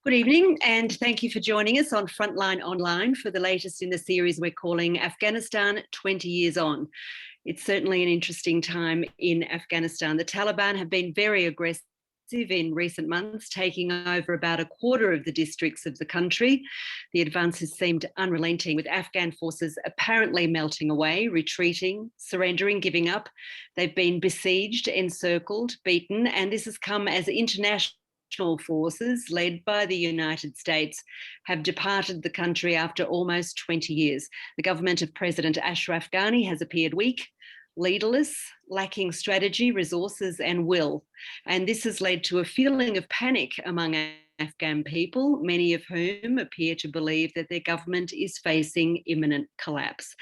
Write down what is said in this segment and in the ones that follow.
Good evening, and thank you for joining us on Frontline Online for the latest in the series we're calling Afghanistan 20 Years On. It's certainly an interesting time in Afghanistan. The Taliban have been very aggressive in recent months, taking over about a quarter of the districts of the country. The advances seemed unrelenting, with Afghan forces apparently melting away, retreating, surrendering, giving up. They've been besieged, encircled, beaten, and this has come as international forces led by the United States have departed the country after almost 20 years. The government of President Ashraf Ghani has appeared weak, leaderless, lacking strategy, resources and will. And this has led to a feeling of panic among Afghan people, many of whom appear to believe that their government is facing imminent collapse.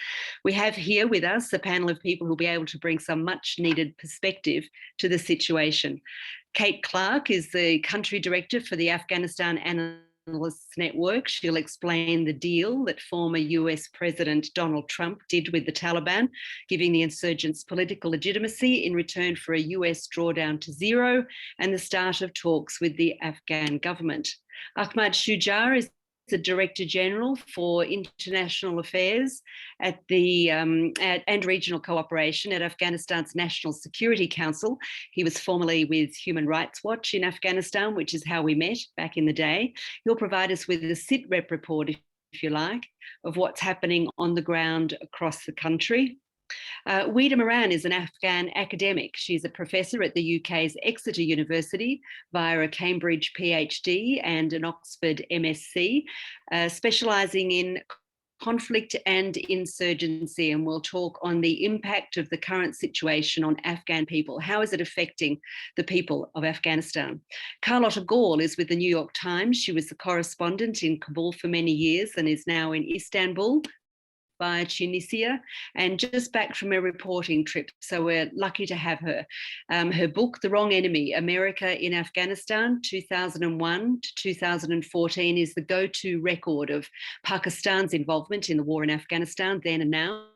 We have here with us a panel of people who will be able to bring some much needed perspective to the situation. Kate Clark is the country director for the Afghanistan Analysts Network. She'll explain the deal that former US President Donald Trump did with the Taliban, giving the insurgents political legitimacy in return for a US drawdown to zero and the start of talks with the Afghan government. Ahmad Shuja is the Director General for International Affairs at the and Regional Cooperation at Afghanistan's National Security Council. He was formerly with Human Rights Watch in Afghanistan, which is how we met back in the day. He'll provide us with a sit-rep report, if you like, of what's happening on the ground across the country. Weeda Mehran is an Afghan academic. She's a professor at the UK's Exeter University via a Cambridge PhD and an Oxford MSc, specialising in conflict and insurgency, and we'll talk on the impact of the current situation on Afghan people. How is it affecting the people of Afghanistan? Carlotta Gall is with the New York Times. She was the correspondent in Kabul for many years and is now in Istanbul via Tunisia, and just back from a reporting trip, so we're lucky to have her. Her book, The Wrong Enemy, America in Afghanistan, 2001 to 2014, is the go-to record of Pakistan's involvement in the war in Afghanistan then and now.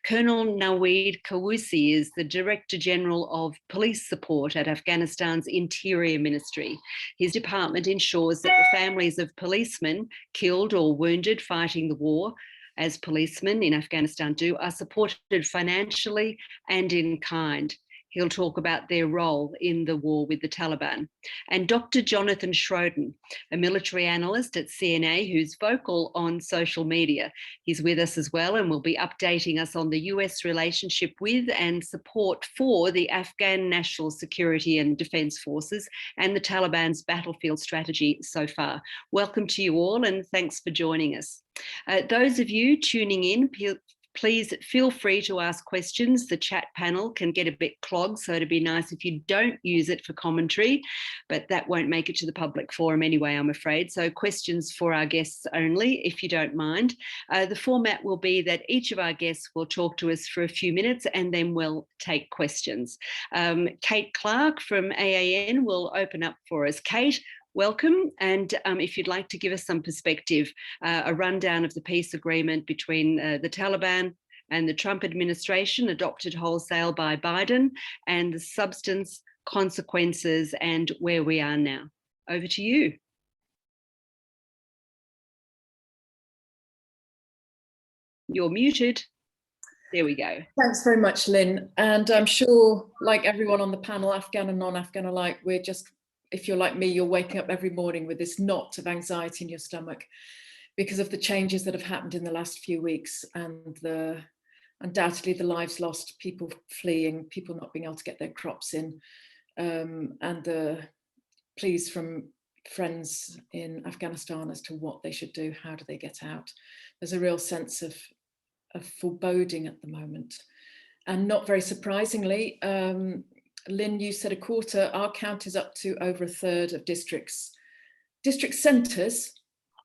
Colonel Naweed Kawusi is the Director General of Police Support at Afghanistan's Interior Ministry. His department ensures that the families of policemen killed or wounded fighting the war, as policemen in Afghanistan do, are supported financially and in kind. He'll talk about their role in the war with the Taliban. And Dr. Jonathan Schroden, a military analyst at CNA who's vocal on social media. He's with us as well and will be updating us on the US relationship with and support for the Afghan National Security and Defence Forces and the Taliban's battlefield strategy so far. Welcome to you all and thanks for joining us. Those of you tuning in, please feel free to ask questions. The chat panel can get a bit clogged, so it'd be nice if you don't use it for commentary, but that won't make it to the public forum anyway, I'm afraid. So questions for our guests only, if you don't mind. The format will be that each of our guests will talk to us for a few minutes and then we'll take questions. Kate Clark from AAN will open up for us. Kate, welcome, and if you'd like to give us some perspective, a rundown of the peace agreement between the Taliban and the Trump administration adopted wholesale by Biden, and the substance, consequences, and where we are now. Over to you. You're muted. There we go. Thanks very much, Lynn. And I'm sure, like everyone on the panel, Afghan and non-Afghan alike, we're just, if you're like me, you're waking up every morning with this knot of anxiety in your stomach because of the changes that have happened in the last few weeks and undoubtedly the lives lost, people fleeing, people not being able to get their crops in, and the pleas from friends in Afghanistan as to what they should do, how do they get out. There's a real sense of foreboding at the moment. And not very surprisingly, Lynn, you said a quarter, our count is up to over a third of districts. District centres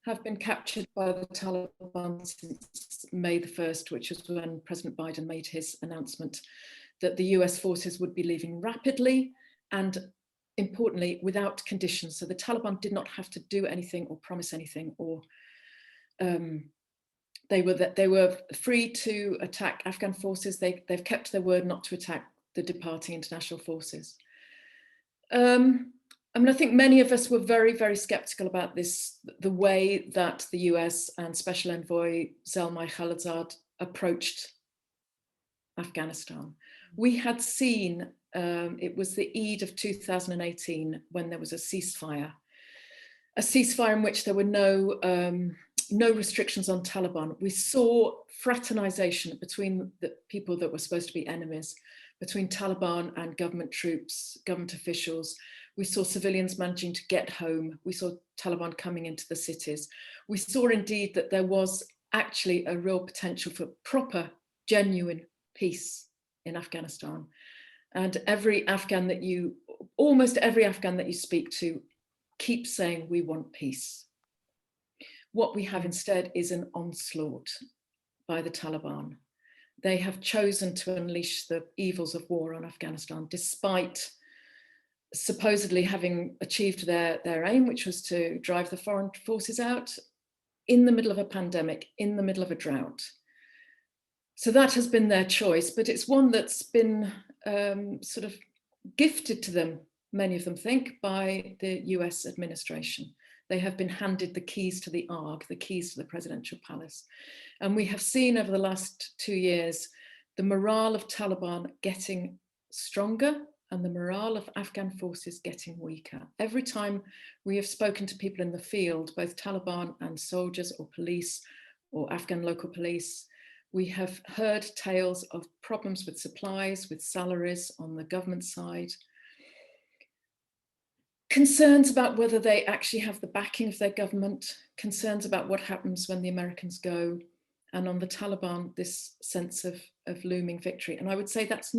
have been captured by the Taliban since May the 1st, which was when President Biden made his announcement that the US forces would be leaving rapidly and importantly, without conditions. So the Taliban did not have to do anything or promise anything, or they were free to attack Afghan forces. They've kept their word not to attack the departing international forces. I mean, I think many of us were very, very skeptical about this, the way that the US and Special Envoy Zalmay Khalilzad approached Afghanistan. We had seen, it was the Eid of 2018 when there was a ceasefire in which there were no restrictions on Taliban. We saw fraternization between the people that were supposed to be enemies, between Taliban and government troops, government officials. We saw civilians managing to get home. We saw Taliban coming into the cities. We saw indeed that there was actually a real potential for proper, genuine peace in Afghanistan. And almost every Afghan that you speak to keeps saying, we want peace. What we have instead is an onslaught by the Taliban. They have chosen to unleash the evils of war on Afghanistan, despite supposedly having achieved their aim, which was to drive the foreign forces out in the middle of a pandemic, in the middle of a drought. So that has been their choice, but it's one that's been sort of gifted to them, many of them think, by the US administration. They have been handed the keys to the ARG, the keys to the presidential palace. And we have seen over the last 2 years, the morale of Taliban getting stronger and the morale of Afghan forces getting weaker. Every time we have spoken to people in the field, both Taliban and soldiers or police or Afghan local police, we have heard tales of problems with supplies, with salaries on the government side, concerns about whether they actually have the backing of their government, concerns about what happens when the Americans go, and on the Taliban, this sense of looming victory. And I would say that's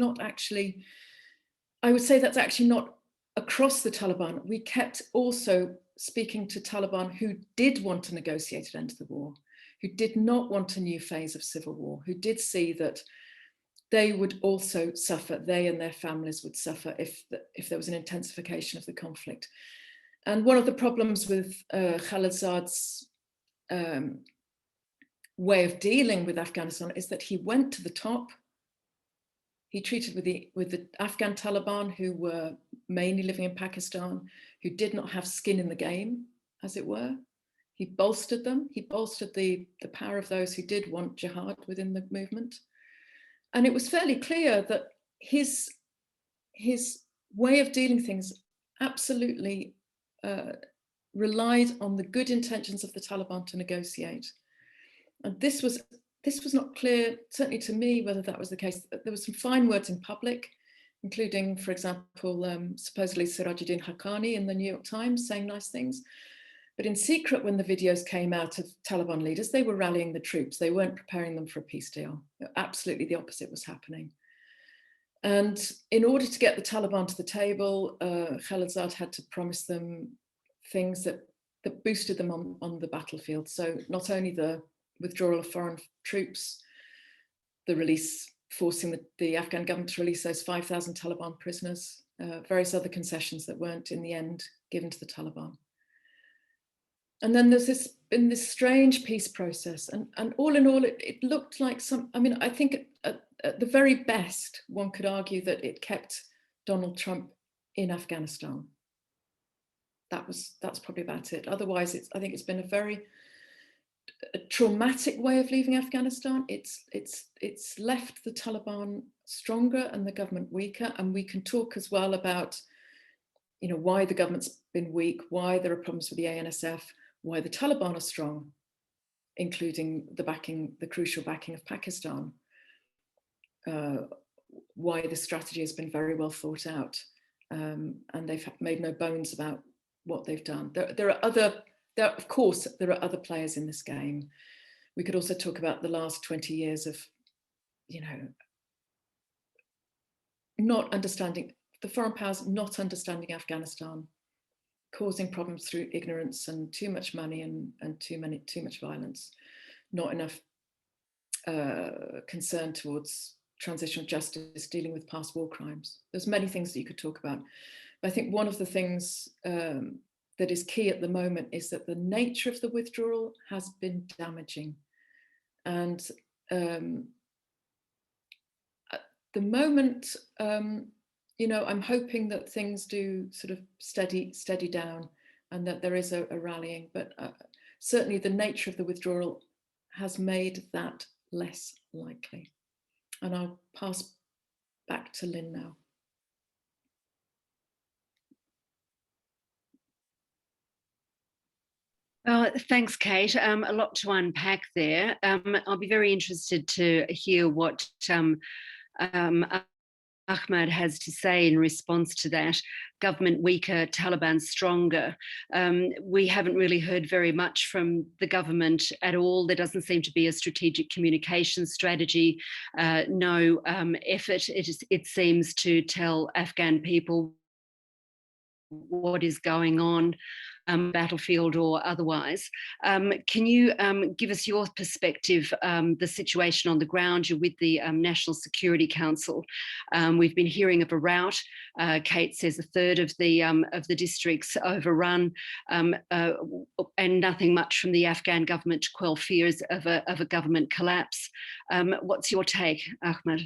actually not across the Taliban. We kept also speaking to Taliban who did want to negotiate an end to the war, who did not want a new phase of civil war, who did see that they would also suffer, they and their families would suffer if there was an intensification of the conflict. And one of the problems with Khalilzad's way of dealing with Afghanistan is that he went to the top. He treated with the Afghan Taliban, who were mainly living in Pakistan, who did not have skin in the game, as it were. He bolstered them. He bolstered the power of those who did want jihad within the movement. And it was fairly clear that his way of dealing things absolutely relied on the good intentions of the Taliban to negotiate. And this was not clear, certainly to me, whether that was the case. There were some fine words in public, including, for example, supposedly Sirajuddin Haqqani in the New York Times saying nice things. But in secret, when the videos came out of Taliban leaders, they were rallying the troops. They weren't preparing them for a peace deal. Absolutely the opposite was happening. And in order to get the Taliban to the table, Khalilzad had to promise them things that boosted them on the battlefield. So not only the withdrawal of foreign troops, the release, forcing the Afghan government to release those 5,000 Taliban prisoners, various other concessions that weren't in the end given to the Taliban. And then there's been this strange peace process. And all in all, it looked like I think at the very best, one could argue that it kept Donald Trump in Afghanistan. That's probably about it. Otherwise, I think it's been a very traumatic way of leaving Afghanistan. It's left the Taliban stronger and the government weaker. And we can talk as well about, why the government's been weak, why there are problems with the ANSF, why the Taliban are strong, including the crucial backing of Pakistan, why the strategy has been very well thought out, and they've made no bones about what they've done. Of course, there are other players in this game. We could also talk about the last 20 years of, not understanding, the foreign powers not understanding Afghanistan, causing problems through ignorance and too much money and too much violence, not enough concern towards transitional justice, dealing with past war crimes. There's many things that you could talk about. But I think one of the things that is key at the moment is that the nature of the withdrawal has been damaging. And at the moment, you know, I'm hoping that things do sort of steady down and that there is a rallying, but certainly the nature of the withdrawal has made that less likely. And I'll pass back to Lynne now. Thanks, Kate. A lot to unpack there. I'll be very interested to hear what Ahmad has to say in response to that. Government weaker, Taliban stronger. We haven't really heard very much from the government at all. There doesn't seem to be a strategic communication strategy, no effort, it seems, to tell Afghan people what is going on, battlefield or otherwise. Can you give us your perspective, the situation on the ground? You're with the National Security Council. We've been hearing of a rout. Kate says a third of the districts overrun, and nothing much from the Afghan government to quell fears of a government collapse. What's your take, Ahmad?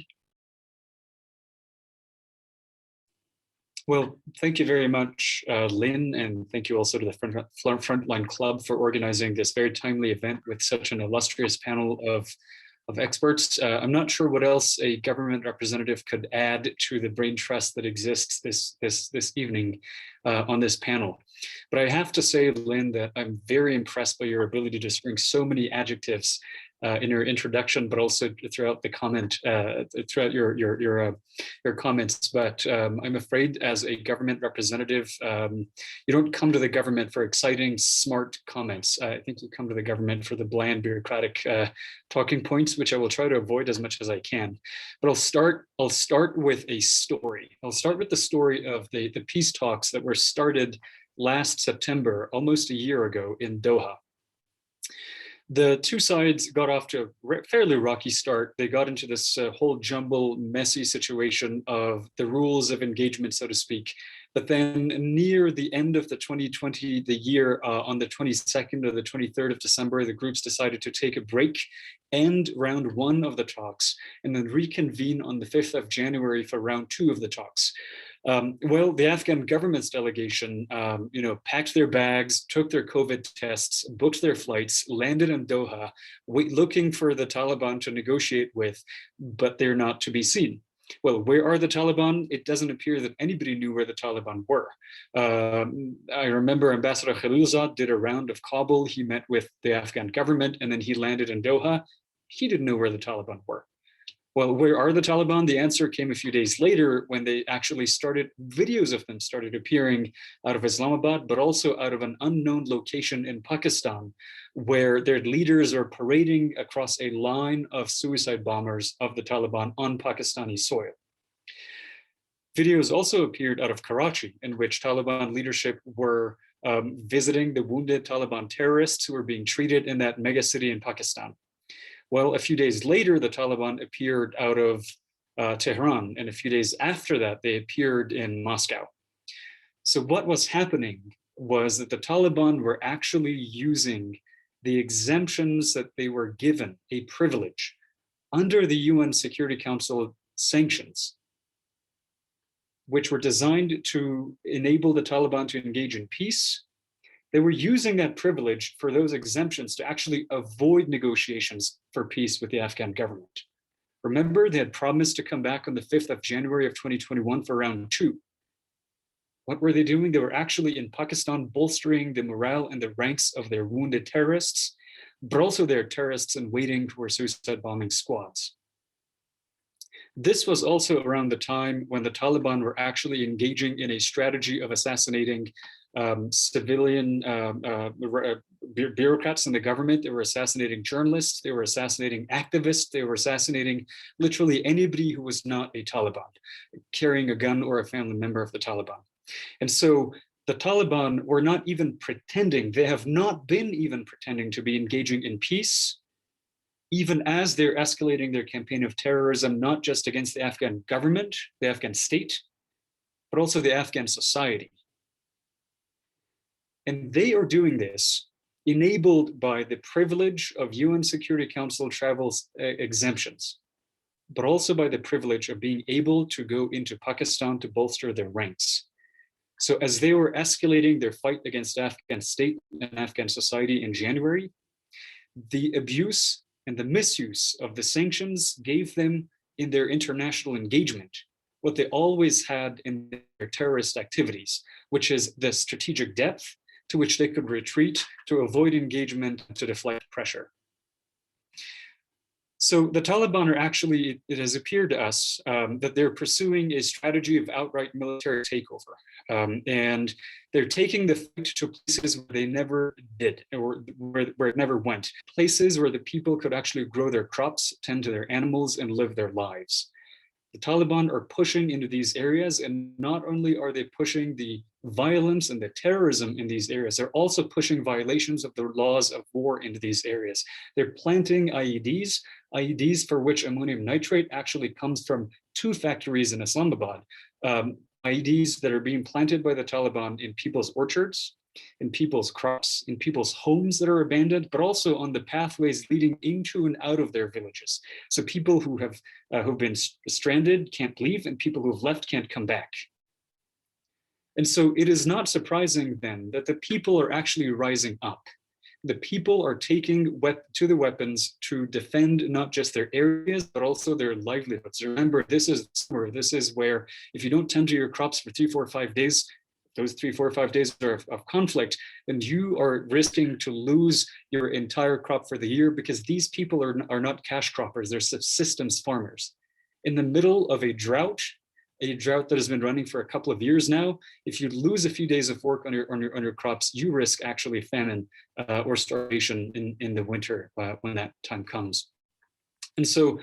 Well, thank you very much, Lynne, and thank you also to the Frontline Club for organizing this very timely event with such an illustrious panel of experts. I'm not sure what else a government representative could add to the brain trust that exists this evening on this panel. But I have to say, Lynne, that I'm very impressed by your ability to string so many adjectives in your introduction, but also throughout the comment, throughout your comments. But I'm afraid, as a government representative, you don't come to the government for exciting, smart comments. I think you come to the government for the bland, bureaucratic talking points, which I will try to avoid as much as I can. But I'll start with a story. I'll start with the story of the peace talks that were started last September, almost a year ago, in Doha. The two sides got off to a fairly rocky start. They got into this whole jumble, messy situation of the rules of engagement, so to speak. But then near the end of the 2020, the year, on the 22nd or the 23rd of December, the groups decided to take a break, end round one of the talks, and then reconvene on the 5th of January for round two of the talks. Well, the Afghan government's delegation, packed their bags, took their COVID tests, booked their flights, landed in Doha, looking for the Taliban to negotiate with, but they're not to be seen. Well, where are the Taliban? It doesn't appear that anybody knew where the Taliban were. I remember Ambassador Khalilzad did a round of Kabul. He met with the Afghan government, and then he landed in Doha. He didn't know where the Taliban were. Well, where are the Taliban? The answer came a few days later when they actually videos of them started appearing out of Islamabad, but also out of an unknown location in Pakistan, where their leaders are parading across a line of suicide bombers of the Taliban on Pakistani soil. Videos also appeared out of Karachi, in which Taliban leadership were visiting the wounded Taliban terrorists who were being treated in that mega city in Pakistan. Well, a few days later, the Taliban appeared out of Tehran, and a few days after that, they appeared in Moscow. So what was happening was that the Taliban were actually using the exemptions that they were given, a privilege, under the UN Security Council sanctions, which were designed to enable the Taliban to engage in peace. They were using that privilege for those exemptions to actually avoid negotiations for peace with the Afghan government. Remember, they had promised to come back on the 5th of January of 2021 for round two. What were they doing? They were actually in Pakistan bolstering the morale and the ranks of their wounded terrorists, but also their terrorists in waiting for suicide bombing squads. This was also around the time when the Taliban were actually engaging in a strategy of assassinating civilian bureaucrats in the government. They were assassinating journalists, they were assassinating activists, they were assassinating literally anybody who was not a Taliban, carrying a gun or a family member of the Taliban. And so the Taliban were not even pretending, they have not been even pretending to be engaging in peace, even as they're escalating their campaign of terrorism, not just against the Afghan government, the Afghan state, but also the Afghan society. And they are doing this enabled by the privilege of UN Security Council travel exemptions. but also by the privilege of being able to go into Pakistan to bolster their ranks. So as they were escalating their fight against Afghan state and Afghan society in January, the abuse and the misuse of the sanctions gave them in their international engagement what they always had in their terrorist activities, which is the strategic depth to which they could retreat to avoid engagement, to deflect pressure. So the Taliban are actually, it has appeared to us that they're pursuing a strategy of outright military takeover. And they're taking the fight to places where they never did, or where it never went. Places where the people could actually grow their crops, tend to their animals, and live their lives. The Taliban are pushing into these areas, and not only are they pushing the violence and the terrorism in these areas, they're also pushing violations of the laws of war into these areas. They're planting IEDs for which ammonium nitrate actually comes from 2 factories in Islamabad. IEDs that are being planted by the Taliban in people's orchards, in people's crops, in people's homes that are abandoned, but also on the pathways leading into and out of their villages. So people who have who've been stranded can't leave, and people who've left can't come back. And so it is not surprising then that the people are actually rising up. The people are taking to the weapons to defend not just their areas, but also their livelihoods. Remember, this is where if you don't tend to your crops for 3, 4, 5 days, those 3, 4, 5 days of conflict, then you are risking to lose your entire crop for the year, because these people are not cash croppers, they're subsistence farmers. In the middle of a drought that has been running for a couple of years now, if you lose a few days of work on your crops, you risk actually famine or starvation in the winter when that time comes. And so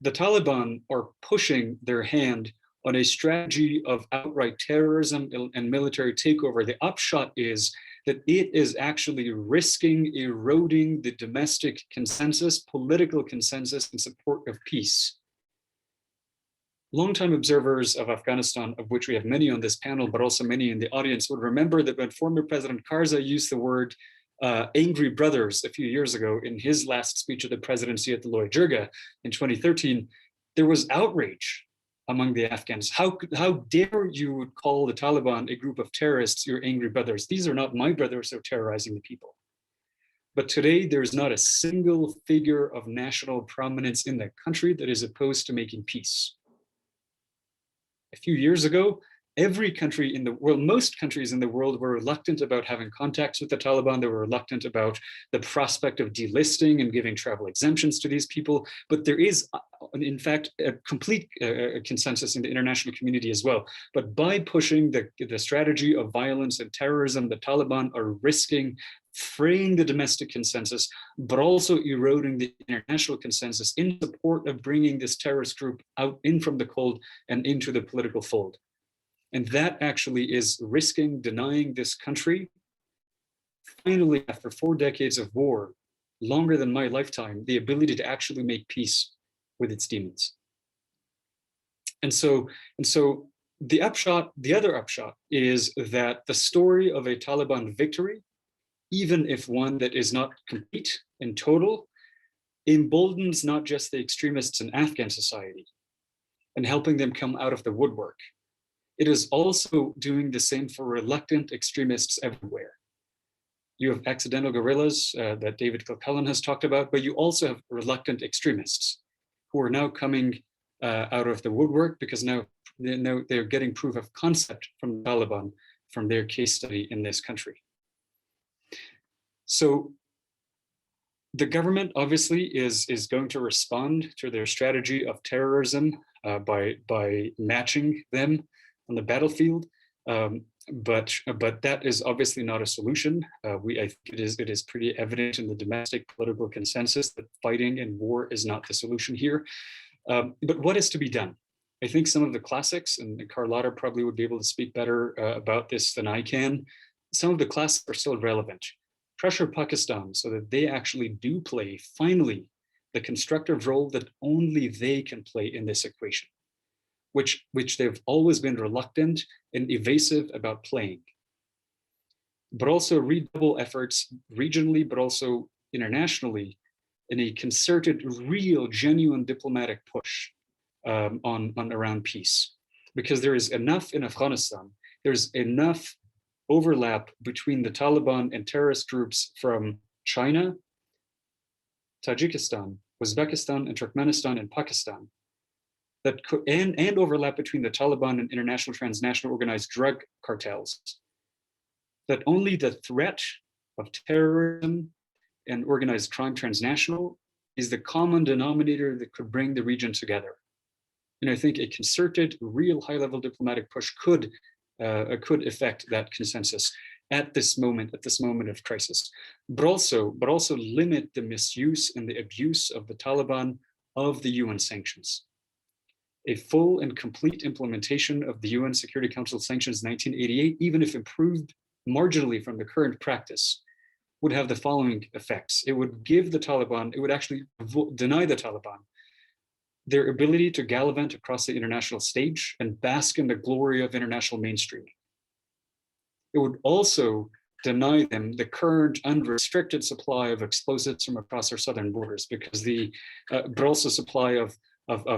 the Taliban are pushing their hand on a strategy of outright terrorism and military takeover. The upshot is that it is actually risking eroding the domestic consensus, political consensus in support of peace. Longtime observers of Afghanistan, of which we have many on this panel, but also many in the audience, would remember that when former President Karzai used the word angry brothers a few years ago in his last speech of the presidency at the Loya Jirga in 2013, there was outrage among the Afghans. How dare you call the Taliban a group of terrorists, your angry brothers? These are not my brothers who are terrorizing the people. But today, there's not a single figure of national prominence in the country that is opposed to making peace. A few years ago, every country in the world, most countries in the world, were reluctant about having contacts with the Taliban. They were reluctant about the prospect of delisting and giving travel exemptions to these people. But there is, in fact, a complete consensus in the international community as well. But by pushing the strategy of violence and terrorism, the Taliban are risking fraying the domestic consensus, but also eroding the international consensus in support of bringing this terrorist group out in from the cold and into the political fold. And that actually is risking denying this country, finally, after 4 decades of war, longer than my lifetime, the ability to actually make peace with its demons. And so the other upshot is that the story of a Taliban victory, even if one that is not complete and total, emboldens not just the extremists in Afghan society and helping them come out of the woodwork. It is also doing the same for reluctant extremists everywhere. You have accidental guerrillas that David Kilcullen has talked about, but you also have reluctant extremists who are now coming out of the woodwork because now they're getting proof of concept from the Taliban from their case study in this country. So the government obviously is going to respond to their strategy of terrorism by matching them on the battlefield, but that is obviously not a solution. I think it is pretty evident in the domestic political consensus that fighting and war is not the solution here. But what is to be done? I think some of the classics, and Carlotta probably would be able to speak better about this than I can. Some of the classics are still relevant. Pressure Pakistan so that they actually do play, finally, the constructive role that only they can play in this equation, which they've always been reluctant and evasive about playing. But also redouble efforts regionally, but also internationally, in a concerted, real, genuine diplomatic push around peace. Because there is enough in Afghanistan, there's enough overlap between the Taliban and terrorist groups from China, Tajikistan, Uzbekistan, and Turkmenistan and Pakistan, that and overlap between the Taliban and international transnational organized drug cartels, that only the threat of terrorism and organized crime transnational is the common denominator that could bring the region together. And I think a concerted, real high-level diplomatic push could affect that consensus at this moment of crisis, but also limit the misuse and the abuse of the Taliban of the UN sanctions. A full and complete implementation of the UN Security Council sanctions in 1988, even if improved marginally from the current practice, would have the following effects. It would give the Taliban, it would actually deny the Taliban their ability to gallivant across the international stage and bask in the glory of international mainstreaming. It would also deny them the current unrestricted supply of explosives from across our southern borders, because but also supply of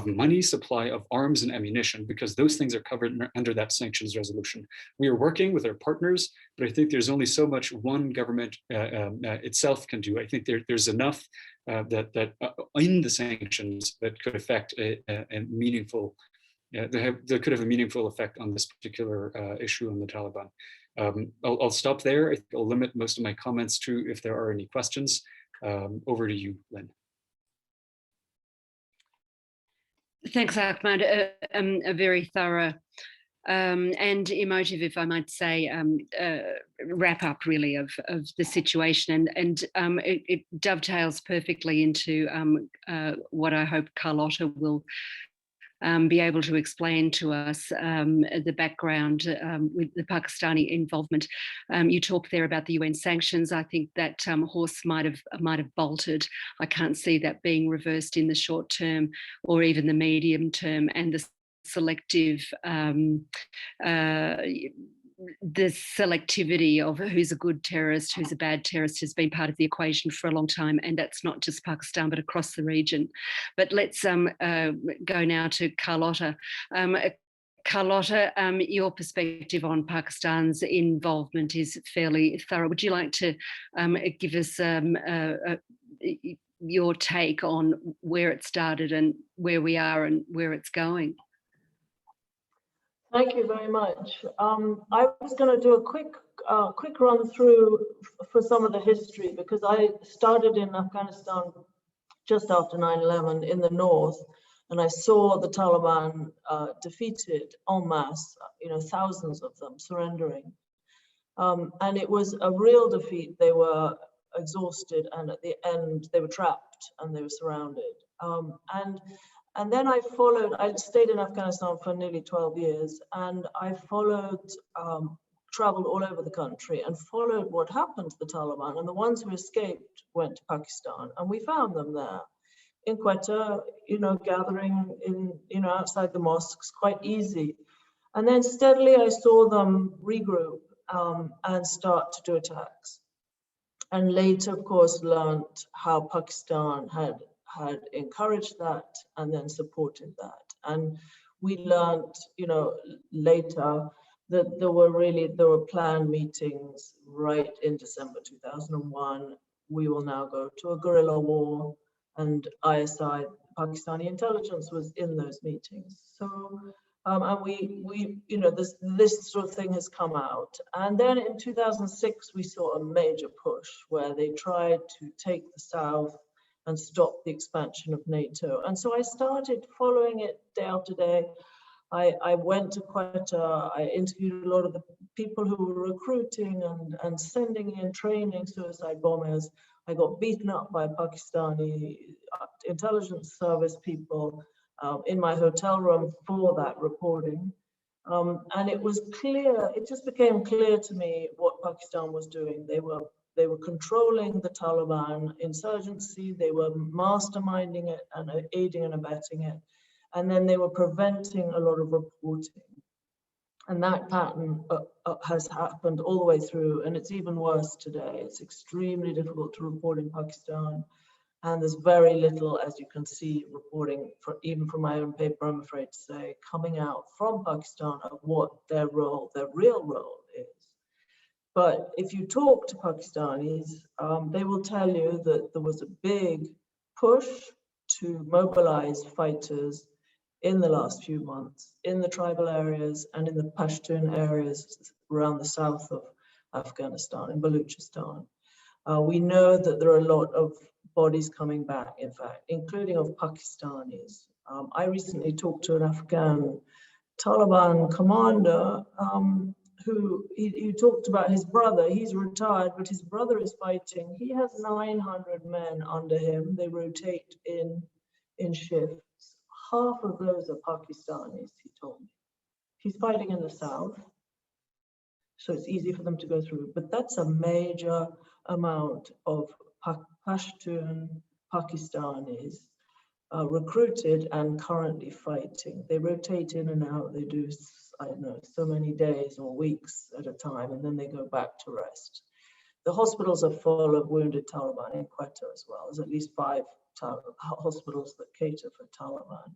money, supply of arms and ammunition, because those things are covered under that sanctions resolution. We are working with our partners, but I think there's only so much one government itself can do. I think there's enough that in the sanctions that could affect a meaningful, that could have a meaningful effect on this particular issue on the Taliban. I'll stop there. I think I'll limit most of my comments to if there are any questions. Over to you, Lynne. Thanks, Ahmad. A very thorough and emotive, if I might say, wrap up really of the situation, and it dovetails perfectly into what I hope Carlotta will be able to explain to us, the background with the Pakistani involvement. You talked there about the UN sanctions. I think that horse might have bolted. I can't see that being reversed in the short term or even the medium term, and the selective the selectivity of who's a good terrorist, who's a bad terrorist, has been part of the equation for a long time, and that's not just Pakistan but across the region. But let's go now to Carlotta. Carlotta, your perspective on Pakistan's involvement is fairly thorough. Would you like to give us your take on where it started and where we are and where it's going? Thank you very much. I was going to do a quick run through for some of the history, because I started in Afghanistan just after 9/11 in the north, and I saw the Taliban defeated en masse, thousands of them surrendering. And it was a real defeat. They were exhausted, and at the end they were trapped and they were surrounded. And then I stayed in Afghanistan for nearly 12 years, and I traveled all over the country and followed what happened to the Taliban. And the ones who escaped went to Pakistan, and we found them there in Quetta, gathering in, outside the mosques, quite easy. And then steadily I saw them regroup and start to do attacks. And later, of course, learned how Pakistan had encouraged that and then supported that. And we learned, later that there were planned meetings right in December 2001. We will now go to a guerrilla war, and ISI, Pakistani intelligence, was in those meetings. So, and we this sort of thing has come out. And then in 2006, we saw a major push where they tried to take the South and stop the expansion of NATO. And so I started following it day after day. I went to Quetta, I interviewed a lot of the people who were recruiting and sending in training suicide bombers. I got beaten up by Pakistani intelligence service people in my hotel room for that reporting. And it was clear, it just became clear to me what Pakistan was doing. They were controlling the Taliban insurgency, they were masterminding it and aiding and abetting it. And then they were preventing a lot of reporting. And that pattern has happened all the way through, and it's even worse today. It's extremely difficult to report in Pakistan. And there's very little, as you can see, reporting, even from my own paper, I'm afraid to say, coming out from Pakistan of what their role, their real role is. But if you talk to Pakistanis, they will tell you that there was a big push to mobilize fighters in the last few months, in the tribal areas and in the Pashtun areas around the south of Afghanistan, in Baluchistan. We know that there are a lot of bodies coming back, in fact, including of Pakistanis. I recently talked to an Afghan Taliban commander who he talked about his brother. He's retired, but his brother is fighting. He has 900 men under him. They rotate in shifts. Half of those are Pakistanis, he told me. He's fighting in the south, so it's easy for them to go through. But that's a major amount of Pashtun Pakistanis recruited and currently fighting. They rotate in and out. They do, I don't know, so many days or weeks at a time, and then they go back to rest. The hospitals are full of wounded Taliban in Quetta as well. There's at least 5 hospitals that cater for Taliban.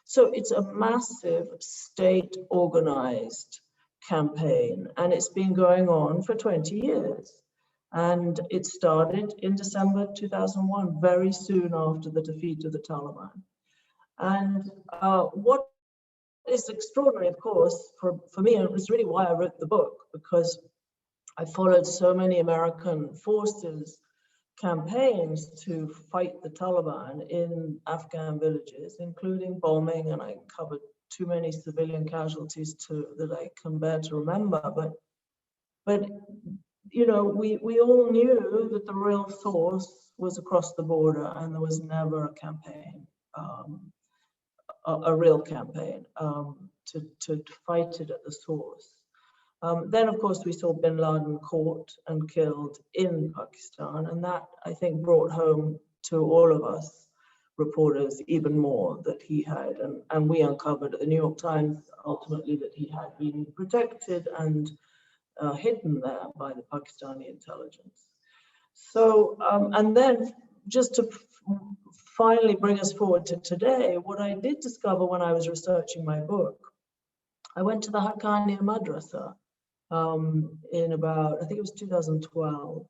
So it's a massive state organized campaign, and it's been going on for 20 years. And it started in December 2001, very soon after the defeat of the Taliban. And what is extraordinary, of course, for me, and it was really why I wrote the book, because I followed so many American forces campaigns to fight the Taliban in Afghan villages, including bombing, and I covered too many civilian casualties that I can bear to remember. But you know, we all knew that the real source was across the border, and there was never a campaign, a real campaign to fight it at the source. Then, of course, we saw bin Laden caught and killed in Pakistan, and that, I think, brought home to all of us reporters even more that he had, and we uncovered at the New York Times ultimately that he had been protected and hidden there by the Pakistani intelligence. So, and then just to finally bring us forward to today, what I did discover when I was researching my book, I went to the Haqqani Madrasa in about, I think it was 2012.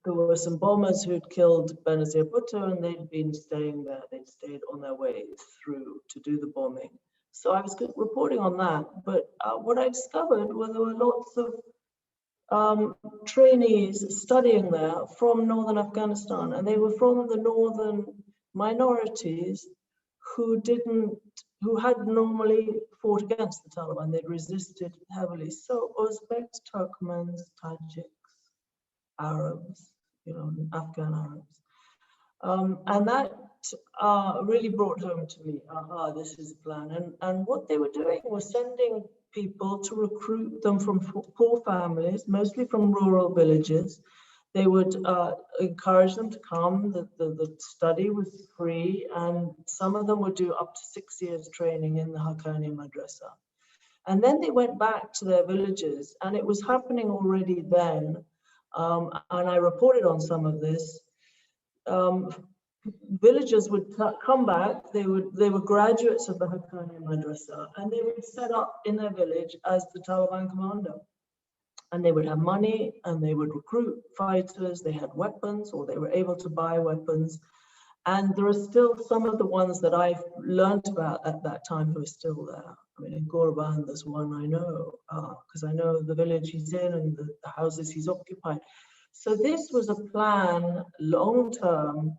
There were some bombers who'd killed Benazir Bhutto, and they'd been staying there. They'd stayed on their way through to do the bombing. So I was reporting on that, but what I discovered was there were lots of trainees studying there from northern Afghanistan, and they were from the northern minorities who had normally fought against the Taliban. They'd resisted heavily. So Uzbeks, Turkmens, Tajiks, Arabs, you know, Afghan Arabs. And that really brought home to me, this is a plan. And what they were doing was sending people to recruit them from poor families, mostly from rural villages. They would encourage them to come. The study was free, and some of them would do up to 6 years training in the Haqqani Madrasa. And then they went back to their villages, and it was happening already then. And I reported on some of this. Villagers would come back. They were graduates of the Haqqani Madrasa, and they would set up in their village as the Taliban commander. And they would have money, and they would recruit fighters. They had weapons, or they were able to buy weapons. And there are still some of the ones that I've learned about at that time who are still there. I mean, in Gorban, there's one I know, because I know the village he's in and the houses he's occupied. So this was a plan, long-term,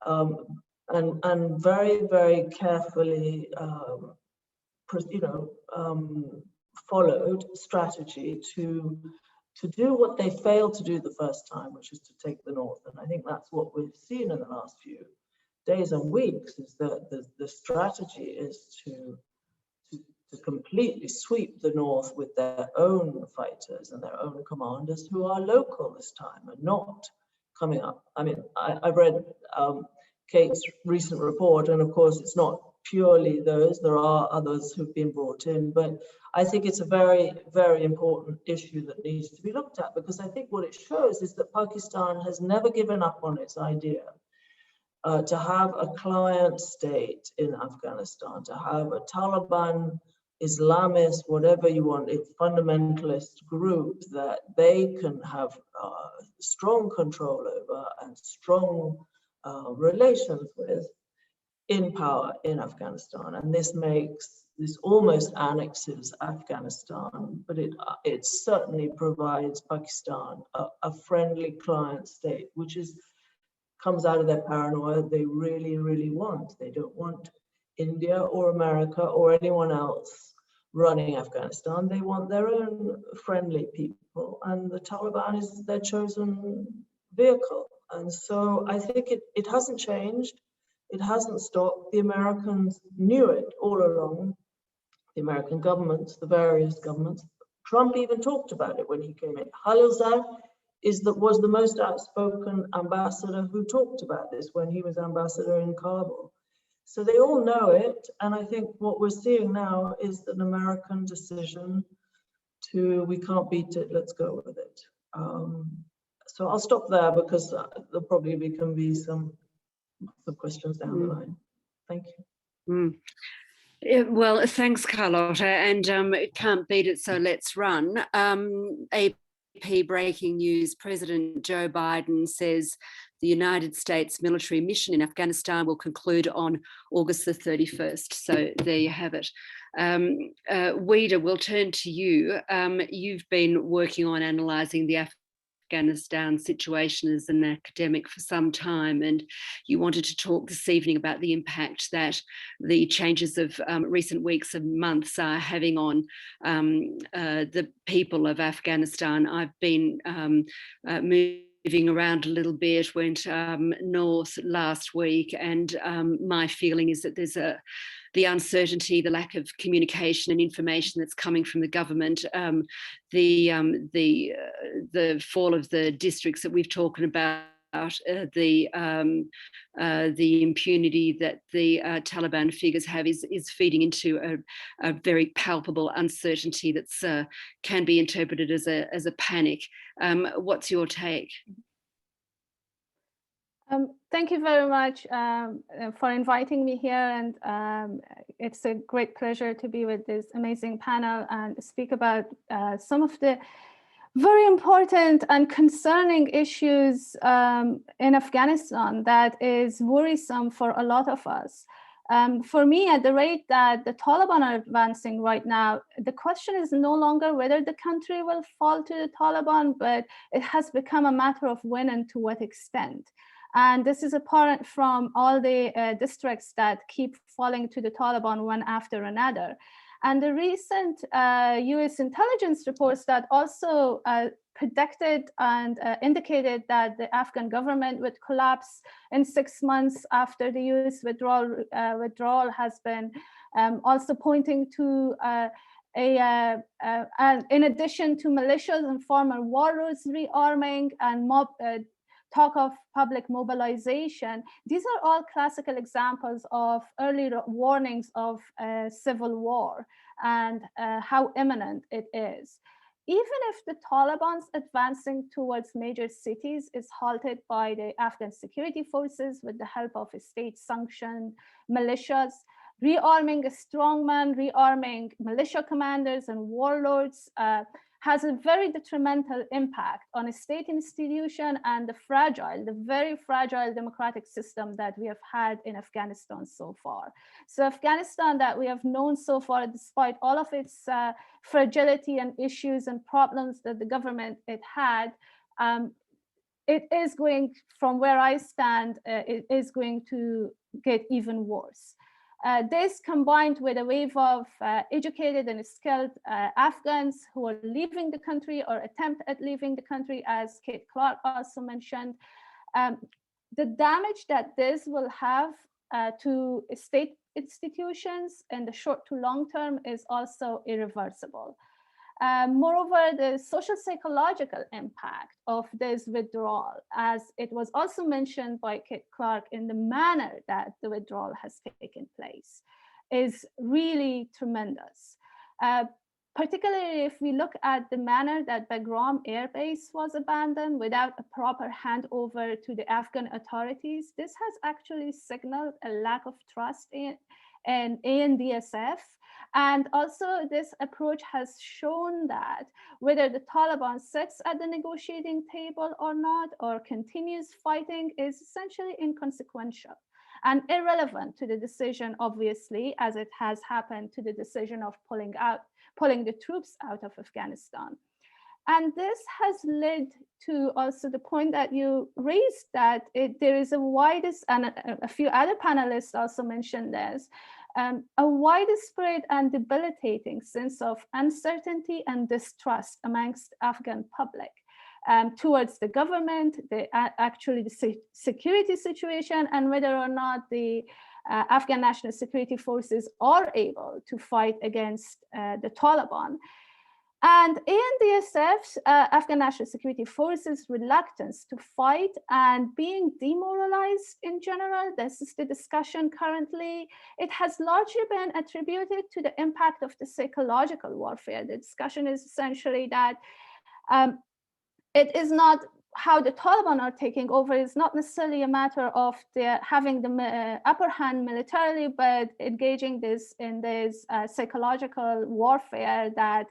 and very, very carefully, followed strategy to do what they failed to do the first time, which is to take the north. And I think that's what we've seen in the last few days and weeks, is that the strategy is to completely sweep the north with their own fighters and their own commanders who are local this time and not coming up. I mean, I've read Kate's recent report, and of course it's not purely those. There are others who've been brought in, but I think it's a very, very important issue that needs to be looked at, because I think what it shows is that Pakistan has never given up on its idea to have a client state in Afghanistan, to have a Taliban, Islamist, whatever you want, a fundamentalist group that they can have strong control over and strong relations with in power in Afghanistan. And this almost annexes Afghanistan, but it certainly provides Pakistan a friendly client state, which comes out of their paranoia they really, really want. They don't want India or America or anyone else running Afghanistan. They want their own friendly people, and the Taliban is their chosen vehicle. And so I think it hasn't changed. It hasn't stopped. The Americans knew it all along. The American governments, the various governments. Trump even talked about it when he came in. Khalilzad was the most outspoken ambassador who talked about this when he was ambassador in Kabul. So they all know it, and I think what we're seeing now is an American decision to, we can't beat it, let's go with it. So I'll stop there, because there'll probably can be some questions down the line. Thank you. Well, thanks, Carlotta, and can't beat it, so let's run. AP breaking news, President Joe Biden says the United States military mission in Afghanistan will conclude on August the 31st. So there you have it. Weeda, we'll turn to you. You've been working on analysing the Afghanistan situation as an academic for some time, and you wanted to talk this evening about the impact that the changes of recent weeks and months are having on the people of Afghanistan. I've been moving around a little bit, went north last week, and my feeling is that there's the uncertainty, the lack of communication and information that's coming from the government, the fall of the districts that we've talked about, the impunity that the Taliban figures have is feeding into a very palpable uncertainty that's can be interpreted as a panic. What's your take? Thank you very much for inviting me here, and it's a great pleasure to be with this amazing panel and speak about some of the very important and concerning issues in Afghanistan that is worrisome for a lot of us. For me, at the rate that the Taliban are advancing right now, the question is no longer whether the country will fall to the Taliban, but it has become a matter of when and to what extent. And this is apparent from all the districts that keep falling to the Taliban one after another. And the recent US intelligence reports that also predicted and indicated that the Afghan government would collapse in 6 months after the US withdrawal has been also pointing to in addition to militias and former warlords rearming and talk of public mobilization. These are all classical examples of early warnings of civil war and how imminent it is. Even if the Taliban's advancing towards major cities is halted by the Afghan security forces with the help of state-sanctioned militias, rearming a strongman, rearming militia commanders and warlords has a very detrimental impact on a state institution and the very fragile democratic system that we have had in Afghanistan so far. So Afghanistan that we have known so far, despite all of its fragility and issues and problems that the government had, it is going, from where I stand, it is going to get even worse. This combined with a wave of educated and skilled Afghans who are leaving the country or attempt at leaving the country, as Kate Clark also mentioned, the damage that this will have to state institutions in the short to long term is also irreversible. Moreover, the social psychological impact of this withdrawal, as it was also mentioned by Kate Clark, in the manner that the withdrawal has taken place. is really tremendous. Particularly if we look at the manner that Bagram Air Base was abandoned without a proper handover to the Afghan authorities, this has actually signaled a lack of trust in ANDSF. And also this approach has shown that whether the Taliban sits at the negotiating table or not, or continues fighting, is essentially inconsequential and irrelevant to the decision, obviously, as it has happened to the decision of pulling the troops out of Afghanistan. And this has led to also the point that you raised, that there is a widest, and a few other panelists also mentioned this, a widespread and debilitating sense of uncertainty and distrust amongst Afghan public towards the government, actually the security situation, and whether or not the Afghan National Security Forces are able to fight against the Taliban. And ANDSF's Afghan National Security Forces' reluctance to fight and being demoralized in general, this is the discussion currently, it has largely been attributed to the impact of the psychological warfare. The discussion is essentially that it is not how the Taliban are taking over, is not necessarily a matter of having the upper hand militarily, but engaging in this psychological warfare that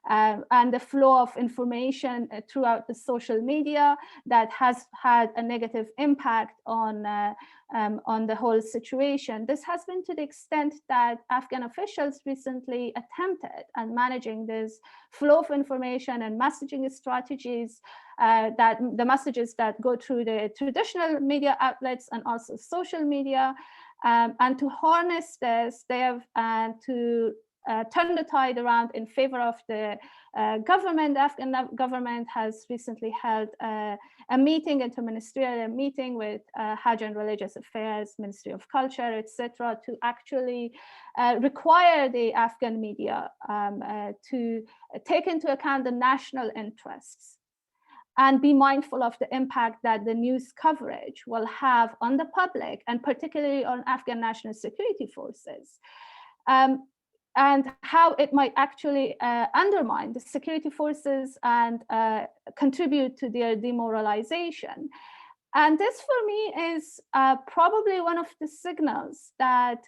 and the flow of information throughout the social media that has had a negative impact on the whole situation. This has been to the extent that Afghan officials recently attempted at managing this flow of information and messaging strategies, that the messages that go through the traditional media outlets and also social media, and to harness this, they have to turn the tide around in favor of the government. The Afghan government has recently held a meeting, interministerial meeting with Hajj and Religious Affairs, Ministry of Culture, etc., to actually require the Afghan media to take into account the national interests and be mindful of the impact that the news coverage will have on the public, and particularly on Afghan National Security Forces, and how it might actually undermine the security forces and contribute to their demoralization. And this, for me, is probably one of the signals that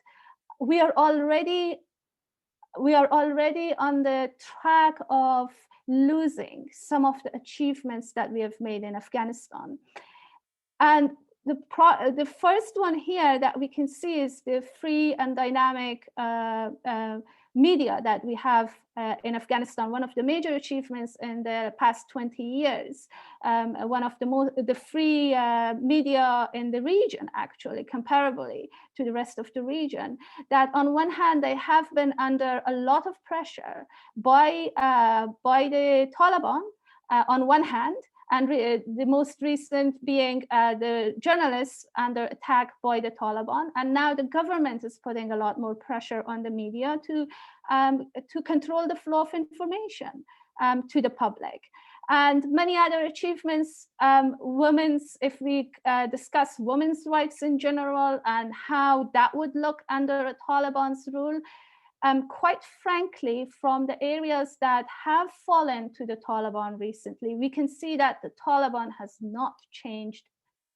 we are already on the track of losing some of the achievements that we have made in Afghanistan. And the first one here that we can see is the free and dynamic media that we have in Afghanistan, one of the major achievements in the past 20 years, one of the free media in the region, actually, comparably to the rest of the region, that on one hand, they have been under a lot of pressure by the Taliban on one hand, and the most recent being the journalists under attack by the Taliban. And now the government is putting a lot more pressure on the media to control the flow of information to the public. And many other achievements, if we discuss women's rights in general and how that would look under a Taliban's rule, quite frankly, from the areas that have fallen to the Taliban recently, we can see that the Taliban has not changed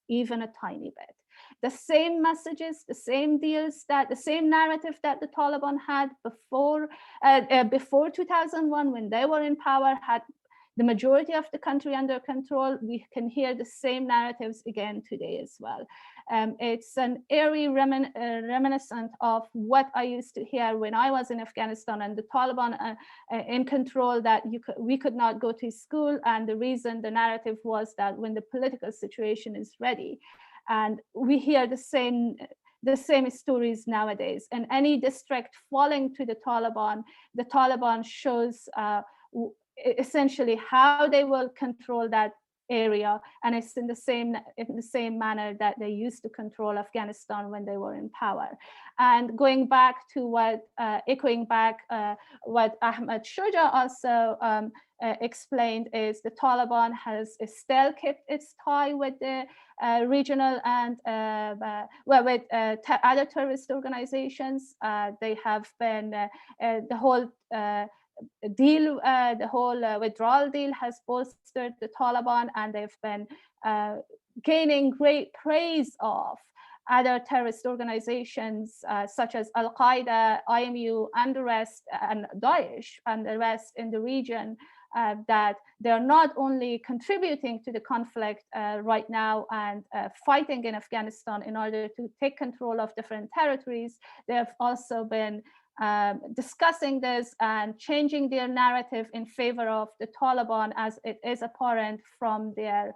even a tiny bit. The same messages, the same deals, the same narrative that the Taliban had before 2001, when they were in power, had the majority of the country under control. We can hear the same narratives again today as well. It's an eerie reminiscent of what I used to hear when I was in Afghanistan and the Taliban in control, that we could not go to school. And the reason, the narrative was that when the political situation is ready. And we hear the same stories nowadays. In any district falling to the Taliban shows essentially how they will control that area, and it's in the same manner that they used to control Afghanistan when they were in power. And going back to what, echoing back what Ahmad Shuja also explained, is the Taliban has still kept its tie with the regional and with other terrorist organizations. They have been the whole deal, the whole withdrawal deal has bolstered the Taliban, and they've been gaining great praise of other terrorist organizations such as Al-Qaeda, IMU, and the rest, and Daesh, and the rest in the region, that they're not only contributing to the conflict right now and fighting in Afghanistan in order to take control of different territories, they have also been discussing this and changing their narrative in favor of the Taliban, as it is apparent from their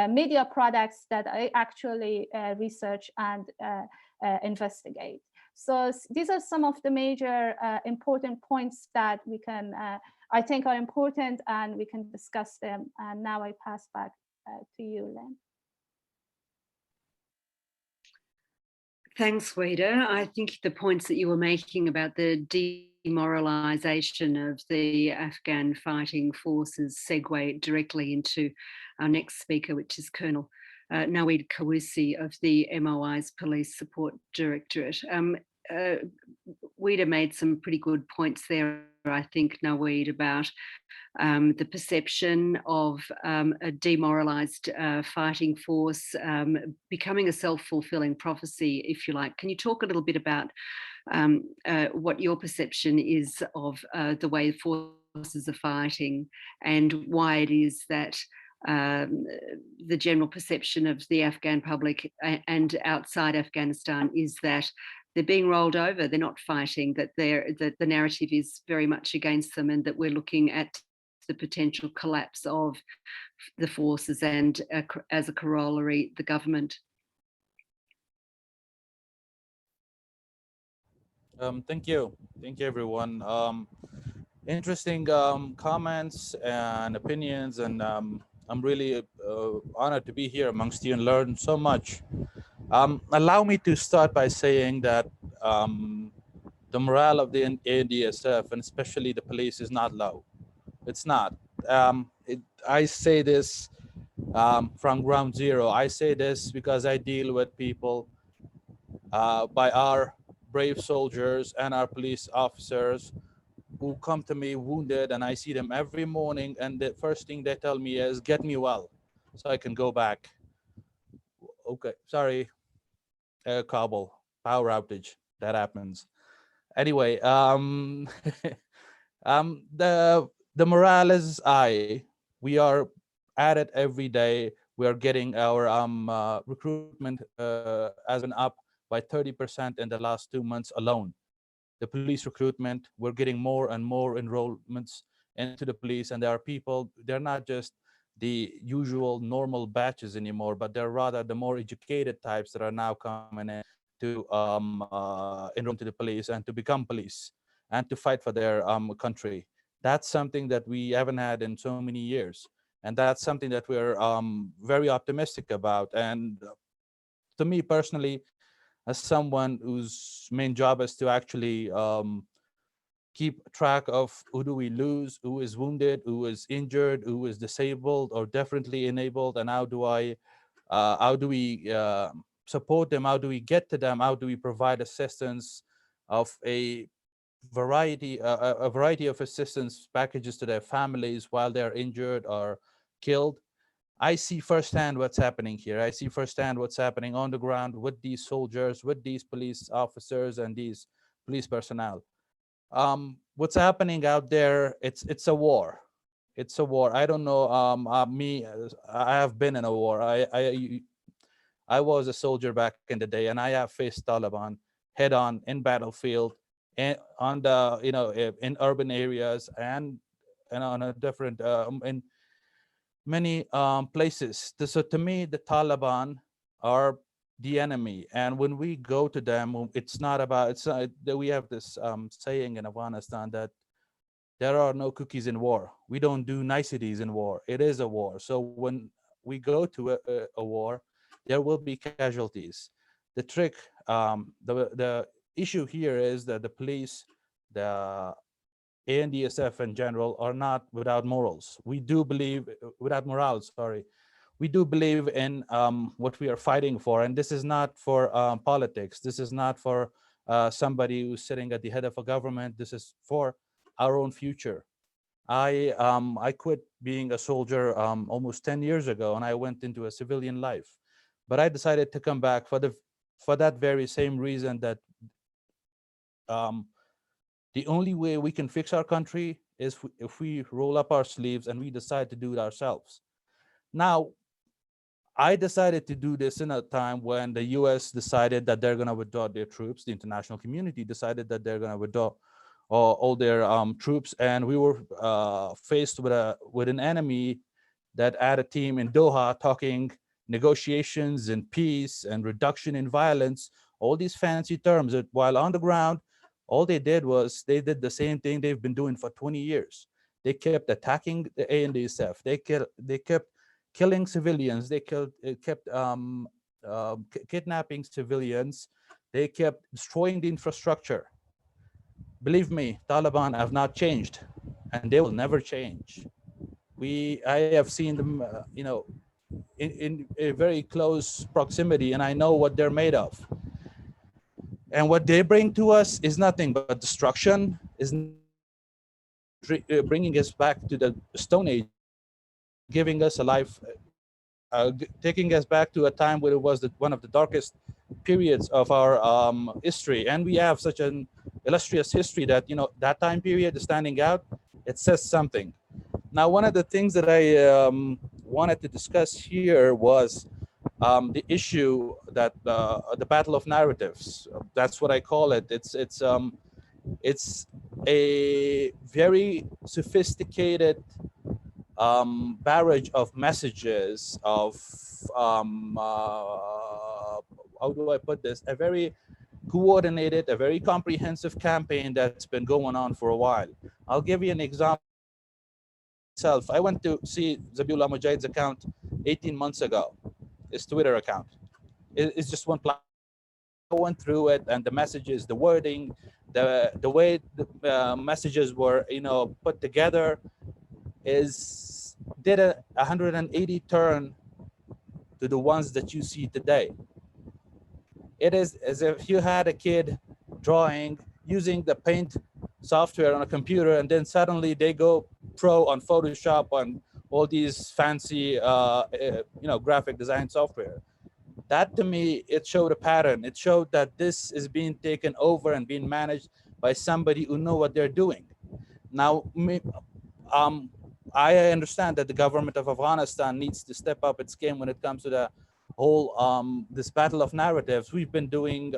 media products that I actually research and investigate. So these are some of the major important points that we can, I think are important, and we can discuss them. And now I pass back to you, Lynne. Thanks, Weeda. I think the points that you were making about the demoralisation of the Afghan fighting forces segue directly into our next speaker, which is Colonel Naweed Kawusi of the MOI's Police Support Directorate. Weeda made some pretty good points there, I think, Naweed, about the perception of a demoralised fighting force becoming a self-fulfilling prophecy, if you like. Can you talk a little bit about what your perception is of the way forces are fighting, and why it is that the general perception of the Afghan public and outside Afghanistan is that they're being rolled over, they're not fighting, that the narrative is very much against them, and that we're looking at the potential collapse of the forces and as a corollary, the government? Thank you everyone. Interesting comments and opinions, and I'm really honored to be here amongst you and learn so much. Allow me to start by saying that the morale of the ANDSF, and especially the police, is not low. It's not. I say this from ground zero. I say this because I deal with people, by our brave soldiers and our police officers, who come to me wounded, and I see them every morning, and the first thing they tell me is, get me well so I can go back. Okay, sorry, Kabul, power outage, that happens. Anyway, the morale is high. We are at it every day. We are getting our recruitment has been up by 30% in the last 2 months alone. The police recruitment, we're getting more and more enrollments into the police, and there are people, they're not just the usual normal batches anymore, but they're rather the more educated types that are now coming in to enroll into the police and to become police and to fight for their country. That's something that we haven't had in so many years, and that's something that we're very optimistic about. And to me personally, as someone whose main job is to actually keep track of who do we lose, who is wounded, who is injured, who is disabled or differently enabled, and how do we support them, how do we get to them, how do we provide assistance of a variety of assistance packages to their families while they're injured or killed. I see firsthand what's happening here. I see firsthand what's happening on the ground with these soldiers, with these police officers and these police personnel. What's happening out there, it's a war. It's a war. I don't know, I have been in a war. I was a soldier back in the day, and I have faced Taliban head on in battlefield, and on the, in urban areas, and on a different, in many places. So to me, the Taliban are the enemy, and when we go to them, it's not about, we have this saying in Afghanistan that there are no cookies in war. We don't do niceties in war. It is a war. So when we go to a war, there will be casualties. The trick, the issue here is that the police, the ANDSF in general, are not without morals. We do believe, without morals, sorry. We do believe in what we are fighting for. And this is not for politics. This is not for somebody who's sitting at the head of a government. This is for our own future. I quit being a soldier almost 10 years ago, and I went into a civilian life. But I decided to come back for that very same reason, that the only way we can fix our country is if we roll up our sleeves and we decide to do it ourselves. Now, I decided to do this in a time when the US decided that they're going to withdraw their troops. The international community decided that they're going to withdraw all their troops. And we were faced with an enemy that had a team in Doha talking negotiations and peace and reduction in violence, all these fancy terms, that while on the ground, all they did was they did the same thing they've been doing for 20 years. They kept attacking the ANDSF. They kept killing civilians. They kept kidnapping civilians. They kept destroying the infrastructure. Believe me, Taliban have not changed, and they will never change. I have seen them, in a very close proximity, and I know what they're made of. And what they bring to us is nothing but destruction, is bringing us back to the Stone Age, giving us a life, taking us back to a time where it was one of the darkest periods of our history. And we have such an illustrious history that, that time period is standing out. It says something. Now, one of the things that I wanted to discuss here was the issue that the battle of narratives. That's what I call it. It's a very sophisticated barrage of messages of how do I put this? A very coordinated, a very comprehensive campaign that's been going on for a while. I'll give you an example. I went to see Zabiullah Mujahid's account 18 months ago, his Twitter account. It's just one platform. I went through it, and the messages, the wording, the way the messages were, put together, did a 180 turn to the ones that you see today. It is as if you had a kid drawing using the paint software on a computer, and then suddenly they go pro on Photoshop, on all these fancy graphic design software. That, to me, it showed a pattern. It showed that this is being taken over and being managed by somebody who know what they're doing. Now, I understand that the government of Afghanistan needs to step up its game when it comes to the whole this battle of narratives. We've been doing,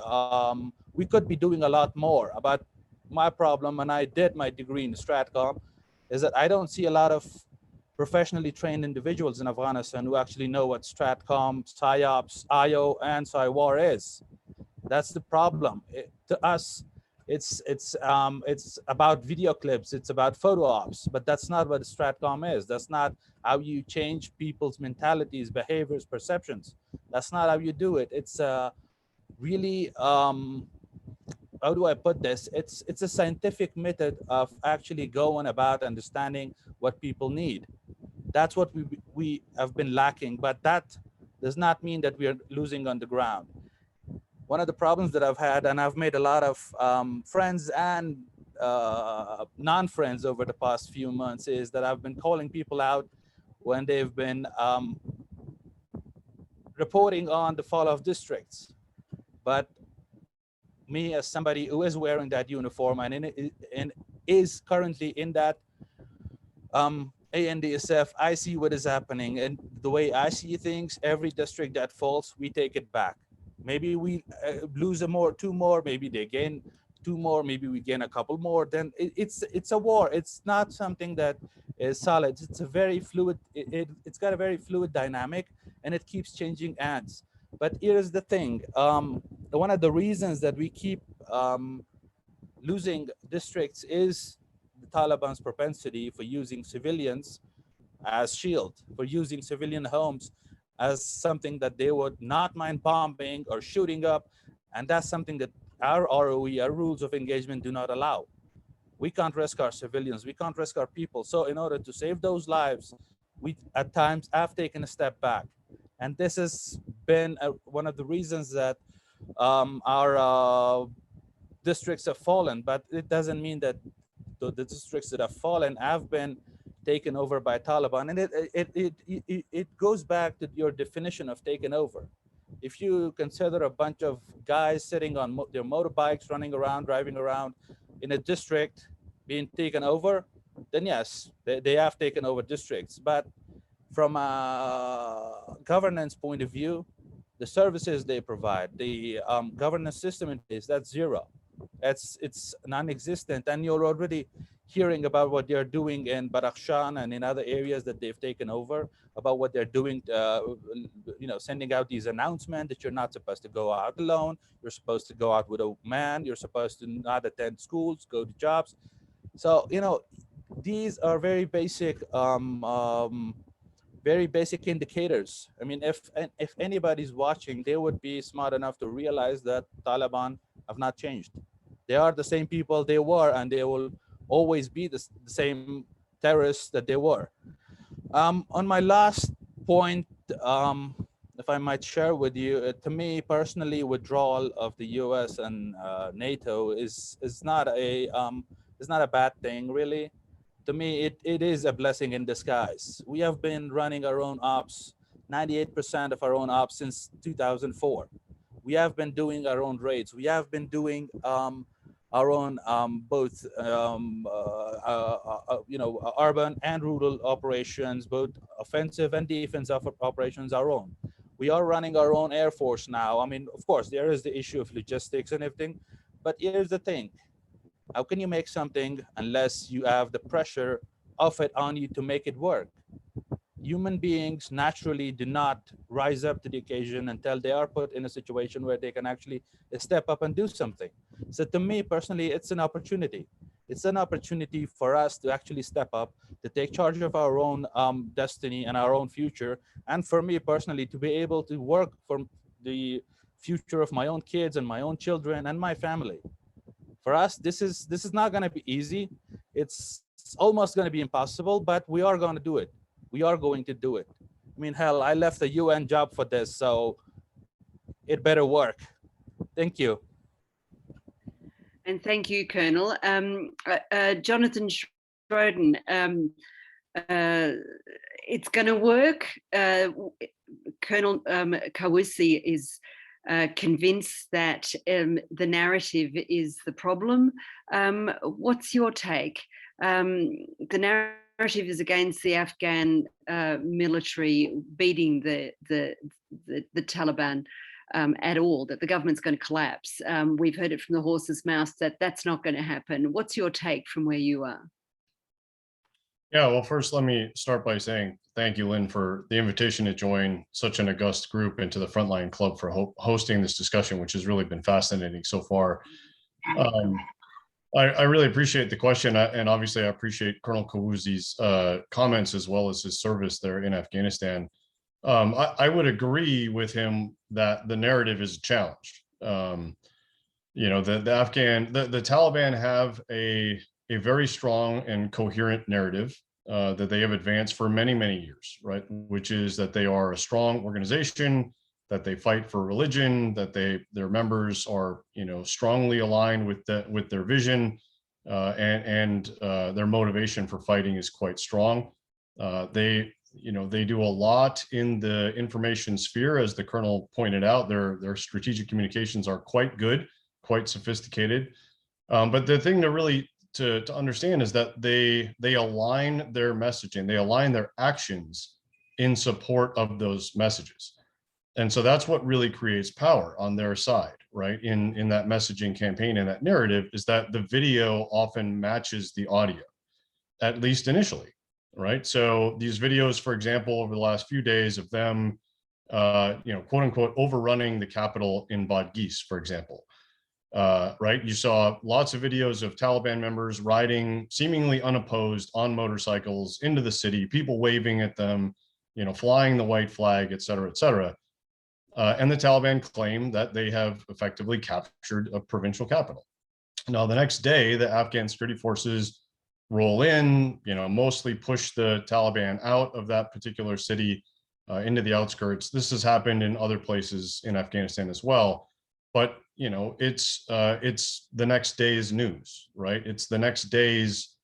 we could be doing a lot more. About my problem, and I did my degree in Stratcom, is that I don't see a lot of professionally trained individuals in Afghanistan who actually know what Stratcom, PSYOPs, IO, and PSYWAR is. That's the problem. To us, it's about video clips, it's about photo ops, but that's not what Stratcom is. That's not how you change people's mentalities, behaviors, perceptions. That's not how you do it. It's really, how do I put this? It's a scientific method of actually going about understanding what people need. That's what we have been lacking, but that does not mean that we are losing on the ground. One of the problems that I've had, and I've made a lot of friends and non-friends over the past few months, is that I've been calling people out when they've been reporting on the fall of districts. But me, as somebody who is wearing that uniform and is currently in that ANDSF, I see what is happening. And the way I see things, every district that falls, we take it back. Maybe we lose two more, maybe they gain 2 more, maybe we gain a couple more. Then it's a war. It's not something that is solid. It's a very fluid, it's got a very fluid dynamic, and it keeps changing hands. But here's the thing. One of the reasons that we keep losing districts is the Taliban's propensity for using civilians as shield, for using civilian homes as something that they would not mind bombing or shooting up. And that's something that our ROE, our rules of engagement do not allow. We can't risk our civilians, we can't risk our people. So in order to save those lives, we at times have taken a step back. And this has been one of the reasons that our districts have fallen, but it doesn't mean that the districts that have fallen have been taken over by Taliban. And it goes back to your definition of taken over. If you consider a bunch of guys sitting on their motorbikes, running around, driving around in a district being taken over, then yes, they have taken over districts. But from a governance point of view, the services they provide, the governance system in place, that's zero. It's non-existent. And you're already hearing about what they're doing in Badakhshan and in other areas that they've taken over, about what they're doing, sending out these announcements that you're not supposed to go out alone. You're supposed to go out with a man. You're supposed to not attend schools, go to jobs. So, these are very basic indicators. I mean, if anybody's watching, they would be smart enough to realize that Taliban have not changed. They are the same people they were, and they will always be the same terrorists that they were. On my last point, if I might share with you, to me personally, withdrawal of the U.S. and NATO is not a bad thing, really. To me, it is a blessing in disguise. We have been running our own ops, 98% of our own ops since 2004. We have been doing our own raids. We have been doing our own both urban and rural operations, both offensive and defensive operations, our own. We are running our own Air Force now. I mean, of course, there is the issue of logistics and everything, but here's the thing. How can you make something unless you have the pressure of it on you to make it work? Human beings naturally do not rise up to the occasion until they are put in a situation where they can actually step up and do something. So to me personally, it's an opportunity. It's an opportunity for us to actually step up, to take charge of our own destiny and our own future. And for me personally, to be able to work for the future of my own kids and my own children and my family. For us, this is not going to be easy. It's almost going to be impossible, but we are going to do it. We are going to do it. I mean, hell, I left a UN job for this, so it better work. Thank you. And thank you, Colonel. Jonathan Schroden, it's going to work. Colonel Kawusi is convinced that the narrative is the problem. What's your take? The narrative is against the Afghan military beating the Taliban at all, that the government's going to collapse. We've heard it from the horse's mouth that that's not going to happen. What's your take from where you are? Yeah, well, first, let me start by saying thank you, Lynn, for the invitation to join such an august group into the Frontline Club for hosting this discussion, which has really been fascinating so far. I really appreciate the question, and obviously I appreciate Colonel Kawusi's comments as well as his service there in Afghanistan. I would agree with him that the narrative is a challenge. The Taliban have a very strong and coherent narrative that they have advanced for many, many years, right? Which is that they are a strong organization, that they fight for religion, that their members are, strongly aligned with their vision, and their motivation for fighting is quite strong. They do a lot in the information sphere, as the Colonel pointed out. Their strategic communications are quite good, quite sophisticated. But the thing to understand is that they align their messaging, they align their actions in support of those messages. And so that's what really creates power on their side, right? In that messaging campaign and that narrative, is that the video often matches the audio, at least initially, right? So these videos, for example, over the last few days of them, quote unquote, overrunning the capital in Badghis, for example. right? You saw lots of videos of Taliban members riding seemingly unopposed on motorcycles into the city, people waving at them, you know, flying the white flag, et cetera, et cetera. And the Taliban claim that they have effectively captured a provincial capital. Now, the next day, the Afghan security forces roll in, you know, mostly push the Taliban out of that particular city into the outskirts. This has happened in other places in Afghanistan as well. But, you know, it's the next day's news, right? It's the next day's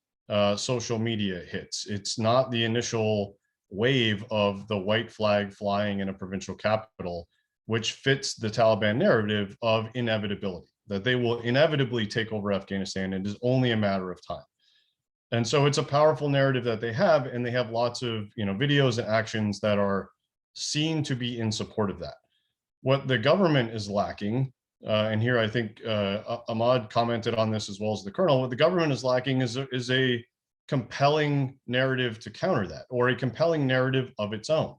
social media hits. It's not the initial wave of the white flag flying in a provincial capital, which fits the Taliban narrative of inevitability, that they will inevitably take over Afghanistan and it is only a matter of time. And so it's a powerful narrative that they have, and they have lots of, you know, videos and actions that are seen to be in support of that. What the government is lacking, and here I think Ahmad commented on this as well as the colonel, what the government is lacking is a compelling narrative to counter that, or a compelling narrative of its own,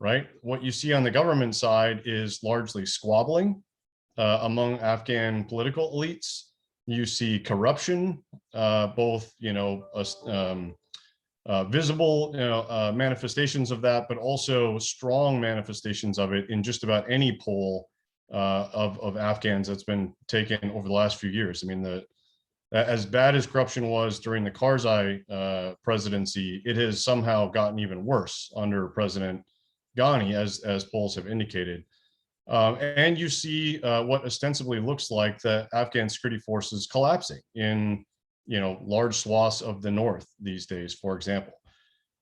right? What you see on the government side is largely squabbling among Afghan political elites. You see corruption, both, you know, visible, you know, manifestations of that, but also strong manifestations of it in just about any poll of Afghans that's been taken over the last few years. I mean, as bad as corruption was during the Karzai presidency, it has somehow gotten even worse under President Ghani, as polls have indicated. And you see what ostensibly looks like the Afghan security forces collapsing in, you know, large swaths of the north these days, for example.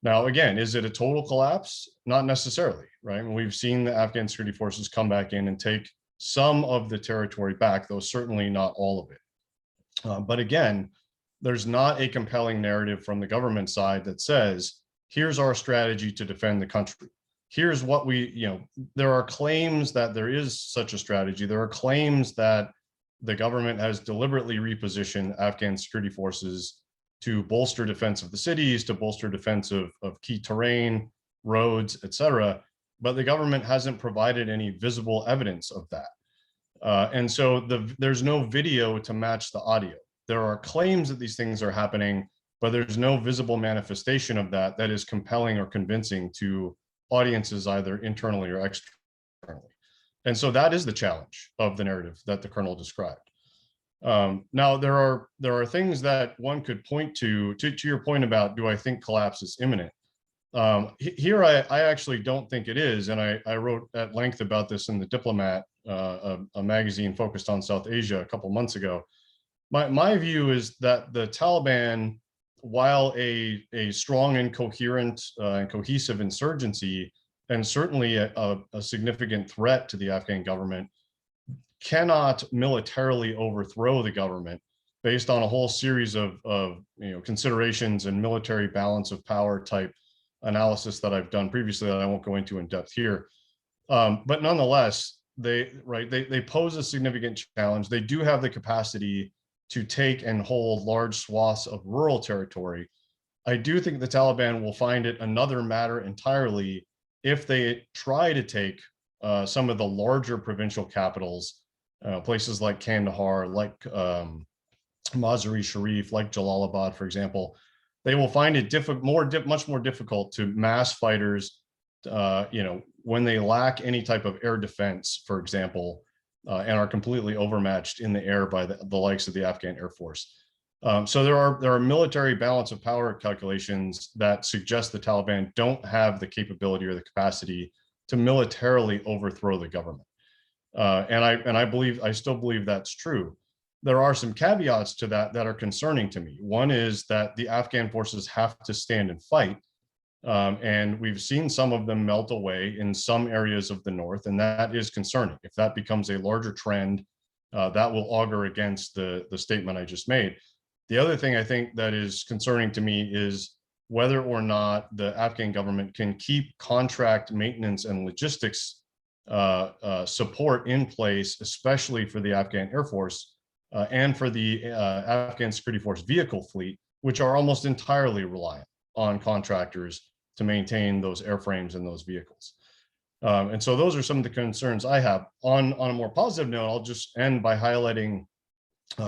Now, again, is it a total collapse? Not necessarily, right? And we've seen the Afghan security forces come back in and take some of the territory back, though certainly not all of it. But again, there's not a compelling narrative from the government side that says, here's our strategy to defend the country. Here's what we, you know, there are claims that there is such a strategy. There are claims that the government has deliberately repositioned Afghan security forces to bolster defense of the cities, to bolster defense of key terrain, roads, et cetera. But the government hasn't provided any visible evidence of that. And so there's no video to match the audio. There are claims that these things are happening, but there's no visible manifestation of that is compelling or convincing to audiences either internally or externally. And so that is the challenge of the narrative that the colonel described. Now, there are things that one could point to your point about, do I think collapse is imminent? Here, I actually don't think it is. And I wrote at length about this in The Diplomat, a magazine focused on South Asia a couple months ago. My view is that the Taliban, while a strong and coherent and cohesive insurgency, and certainly a significant threat to the Afghan government, cannot militarily overthrow the government based on a whole series of considerations and military balance of power type analysis that I've done previously that I won't go into in depth here. But nonetheless, they pose a significant challenge. They do have the capacity to take and hold large swaths of rural territory. I do think the Taliban will find it another matter entirely if they try to take some of the larger provincial capitals, places like Kandahar, like Mazar-e Sharif, like Jalalabad, for example. They will find it much more difficult to mass fighters, when they lack any type of air defense, for example, and are completely overmatched in the air by the likes of the Afghan Air Force. So there are military balance of power calculations that suggest the Taliban don't have the capability or the capacity to militarily overthrow the government. And I still believe that's true. There are some caveats to that are concerning to me. One is that the Afghan forces have to stand and fight. And we've seen some of them melt away in some areas of the north, and that is concerning. If that becomes a larger trend, that will augur against the statement I just made. The other thing I think that is concerning to me is whether or not the Afghan government can keep contract maintenance and logistics support in place, especially for the Afghan Air Force and for the Afghan Security Force vehicle fleet, which are almost entirely reliant on contractors to maintain those airframes and those vehicles. And so those are some of the concerns I have. On a more positive note, I'll just end by highlighting,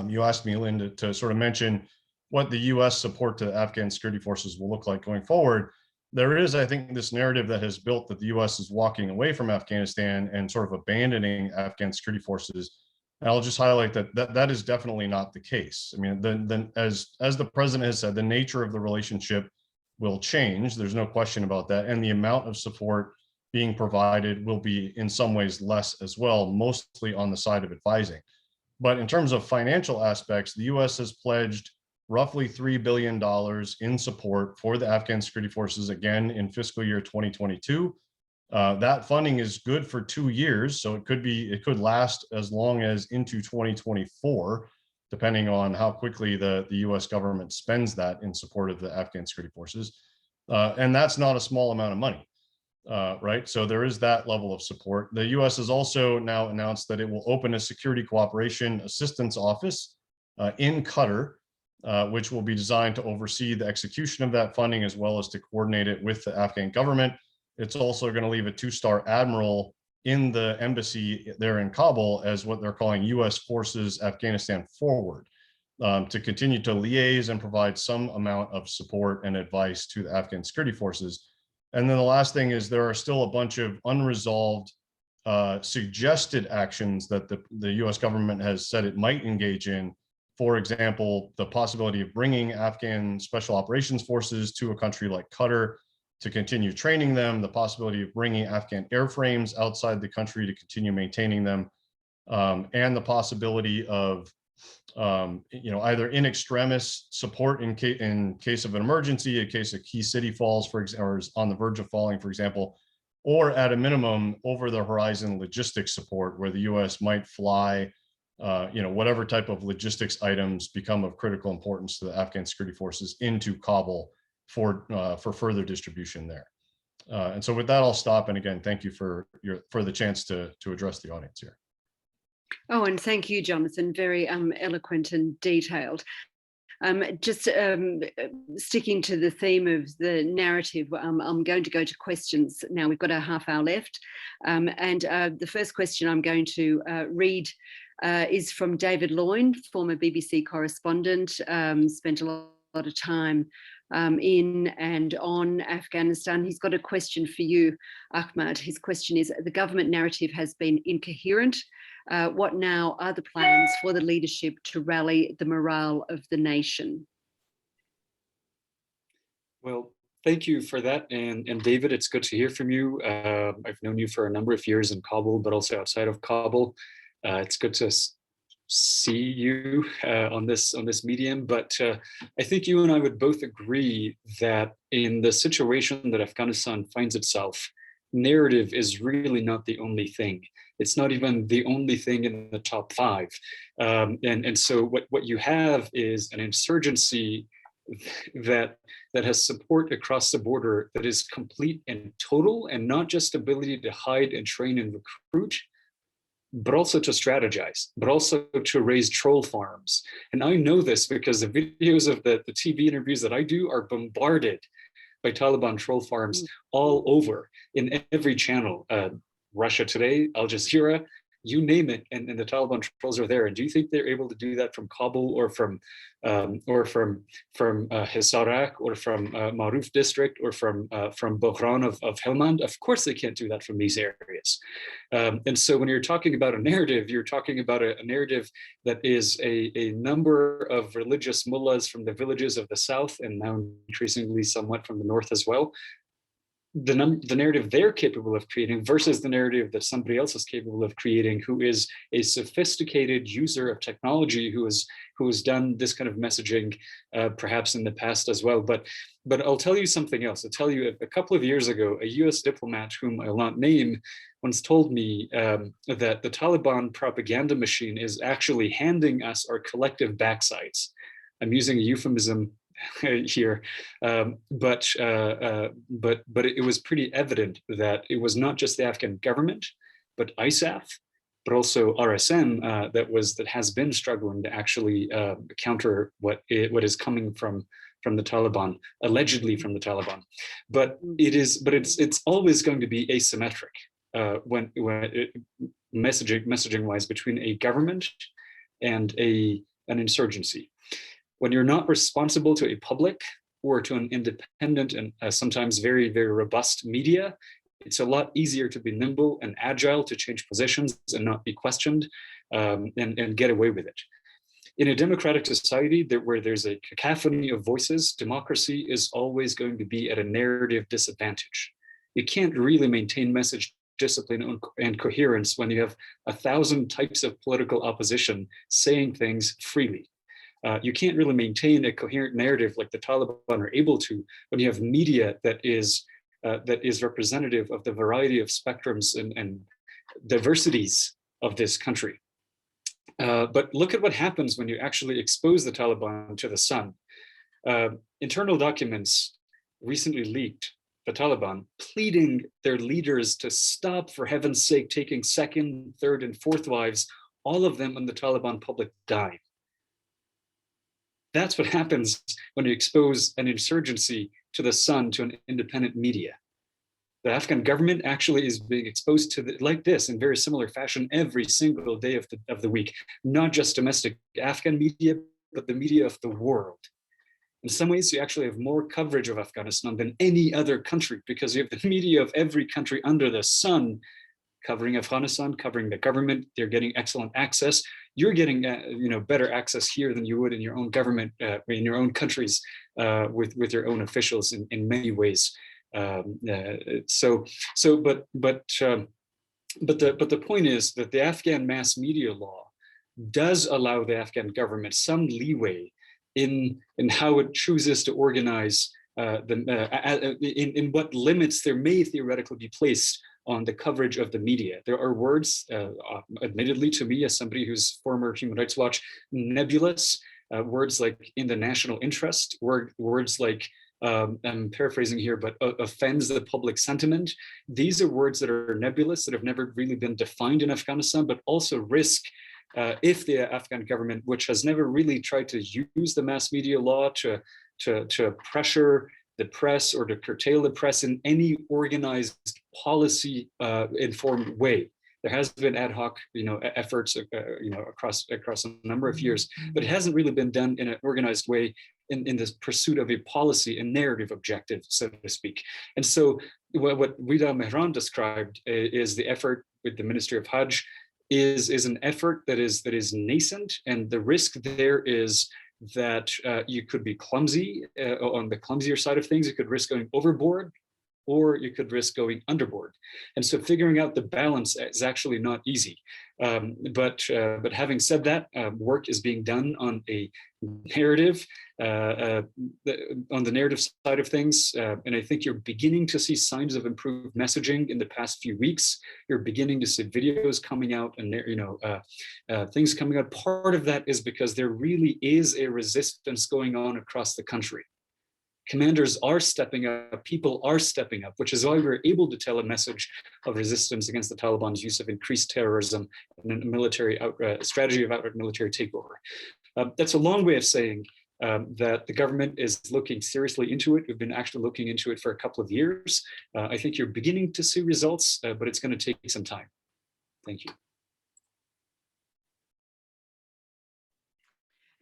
you asked me, Lynn, to sort of mention what the US support to Afghan security forces will look like going forward. There is, I think, this narrative that has built that the US is walking away from Afghanistan and sort of abandoning Afghan security forces. And I'll just highlight that is definitely not the case. I mean, then as the president has said, the nature of the relationship will change. There's no question about that. And the amount of support being provided will be in some ways less as well, mostly on the side of advising. But in terms of financial aspects, the US has pledged roughly $3 billion in support for the Afghan security forces again in fiscal year 2022. That funding is good for 2 years, so it could last as long as into 2024, depending on how quickly the US government spends that in support of the Afghan security forces. And that's not a small amount of money, right? So there is that level of support. The US has also now announced that it will open a security cooperation assistance office in Qatar, which will be designed to oversee the execution of that funding as well as to coordinate it with the Afghan government. It's also going to leave a 2-star admiral in the embassy there in Kabul as what they're calling US Forces Afghanistan Forward, to continue to liaise and provide some amount of support and advice to the Afghan security forces. And then the last thing is there are still a bunch of unresolved suggested actions that the US government has said it might engage in. For example, the possibility of bringing Afghan special operations forces to a country like Qatar to continue training them, the possibility of bringing Afghan airframes outside the country to continue maintaining them, and the possibility of either in extremis support in case of an emergency, in case a key city falls, for example, or is on the verge of falling, for example, or at a minimum over the horizon logistics support, where the US might fly whatever type of logistics items become of critical importance to the Afghan security forces into Kabul for further distribution there. And so with that, I'll stop. And again, thank you for the chance to address the audience here. Oh, and thank you, Jonathan. Very eloquent and detailed. Just sticking to the theme of the narrative, I'm going to go to questions now. We've got a half hour left. And the first question I'm going to read is from David Loyne, former BBC correspondent, spent a lot of time in and on Afghanistan. He's got a question for you, Ahmad. His question is, the government narrative has been incoherent. What now are the plans for the leadership to rally the morale of the nation? Well, thank you for that. And David, it's good to hear from you. I've known you for a number of years in Kabul, but also outside of Kabul. It's good to see you on this medium, but I think you and I would both agree that in the situation that Afghanistan finds itself, narrative is really not the only thing. It's not even the only thing in the top 5. And so what you have is an insurgency that has support across the border that is complete and total, and not just ability to hide and train and recruit, but also to strategize, but also to raise troll farms. And I know this because the videos of the TV interviews that I do are bombarded by Taliban troll farms all over, in every channel. Russia Today, Al Jazeera, you name it, and the Taliban trolls are there. And do you think they're able to do that from Kabul or from Hisarak or from Maruf district or from Bohran of Helmand? Of course they can't do that from these areas. And so when you're talking about a narrative, you're talking about a narrative that is a number of religious mullahs from the villages of the south, and now increasingly somewhat from the north as well. The narrative they're capable of creating versus the narrative that somebody else is capable of creating, who is a sophisticated user of technology, who has done this kind of messaging perhaps in the past as well. But I'll tell you something else. I'll tell you, a couple of years ago, a US diplomat whom I will not name once told me that the Taliban propaganda machine is actually handing us our collective backsides. I'm using a euphemism here, but it was pretty evident that it was not just the Afghan government, but ISAF, but also RSM that has been struggling to actually counter what is coming from the Taliban, allegedly from the Taliban. But it's always going to be asymmetric. messaging wise between a government and an insurgency. When you're not responsible to a public or to an independent and sometimes very, very robust media, it's a lot easier to be nimble and agile, to change positions and not be questioned, and get away with it. In a democratic society where there's a cacophony of voices, democracy is always going to be at a narrative disadvantage. You can't really maintain message discipline and coherence when you have 1,000 types of political opposition saying things freely. You can't really maintain a coherent narrative like the Taliban are able to when you have media that is representative of the variety of spectrums and diversities of this country. But look at what happens when you actually expose the Taliban to the sun. Internal documents recently leaked, the Taliban pleading their leaders to stop, for heaven's sake, taking second, third, and fourth wives. All of them in the Taliban public died. That's what happens when you expose an insurgency to the sun, to an independent media. The Afghan government actually is being exposed to like this in very similar fashion every single day of the week, not just domestic Afghan media, but the media of the world. In some ways, you actually have more coverage of Afghanistan than any other country, because you have the media of every country under the sun covering Afghanistan, covering the government. They're getting excellent access. You're getting better access here than you would in your own government, in your own countries, with your own officials in many ways. But the point is that the Afghan mass media law does allow the Afghan government some leeway in how it chooses to organize in what limits there may theoretically be placed on the coverage of the media. There are words, admittedly to me as somebody who's former Human Rights Watch, nebulous, words like in the national interest, words like, I'm paraphrasing here, but offends the public sentiment. These are words that are nebulous, that have never really been defined in Afghanistan, but also risk, if the Afghan government, which has never really tried to use the mass media law to pressure the press or to curtail the press in any organized policy informed way. There has been ad hoc, efforts, across a number of years, but it hasn't really been done in an organized way in this pursuit of a policy and narrative objective, so to speak. And so what Weeda Mehran described is the effort with the Ministry of Hajj is an effort that is nascent, and the risk there is that you could be clumsy on the clumsier side of things. You could risk going overboard, or you could risk going underboard. And so figuring out the balance is actually not easy. But having said that, work is being done on a narrative, on the narrative side of things. And I think you're beginning to see signs of improved messaging in the past few weeks. You're beginning to see videos coming out and, things coming out. Part of that is because there really is a resistance going on across the country. Commanders are stepping up, people are stepping up, which is why we're able to tell a message of resistance against the Taliban's use of increased terrorism and a military strategy of outright military takeover. That's a long way of saying that the government is looking seriously into it. We've been actually looking into it for a couple of years. I think you're beginning to see results, but it's going to take some time. Thank you.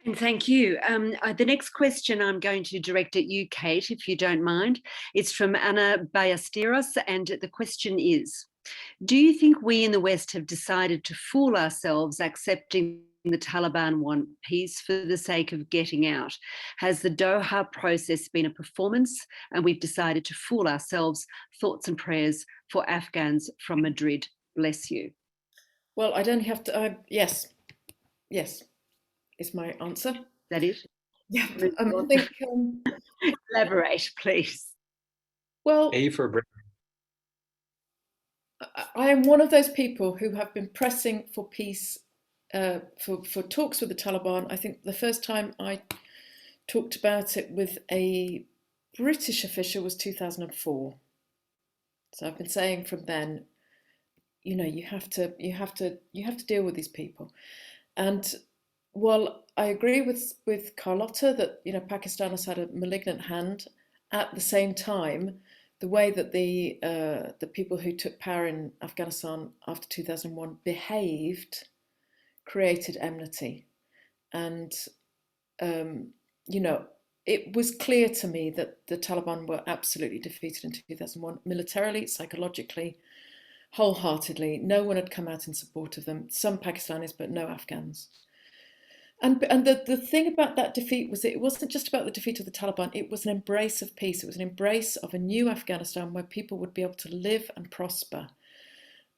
And thank you. The next question I'm going to direct at you, Kate, if you don't mind. It's from Anna Ballesteros, and the question is, do you think we in the West have decided to fool ourselves accepting the Taliban want peace for the sake of getting out? Has the Doha process been a performance and we've decided to fool ourselves? Thoughts and prayers for Afghans from Madrid. Bless you. Well, I'd only have to, yes, is my answer. That is? Yeah, I think... Elaborate, please. Well, A for Britain. I am one of those people who have been pressing for peace, for talks with the Taliban. I think the first time I talked about it with a British official was 2004. So I've been saying from then, you have to deal with these people. And while I agree with Carlotta that Pakistan has had a malignant hand, at the same time, the way that the people who took power in Afghanistan after 2001 behaved created enmity. And, you know, it was clear to me that the Taliban were absolutely defeated in 2001, militarily, psychologically, wholeheartedly. No one had come out in support of them, some Pakistanis, but no Afghans. And the thing about that defeat was that it wasn't just about the defeat of the Taliban, it was an embrace of peace. It was an embrace of a new Afghanistan where people would be able to live and prosper.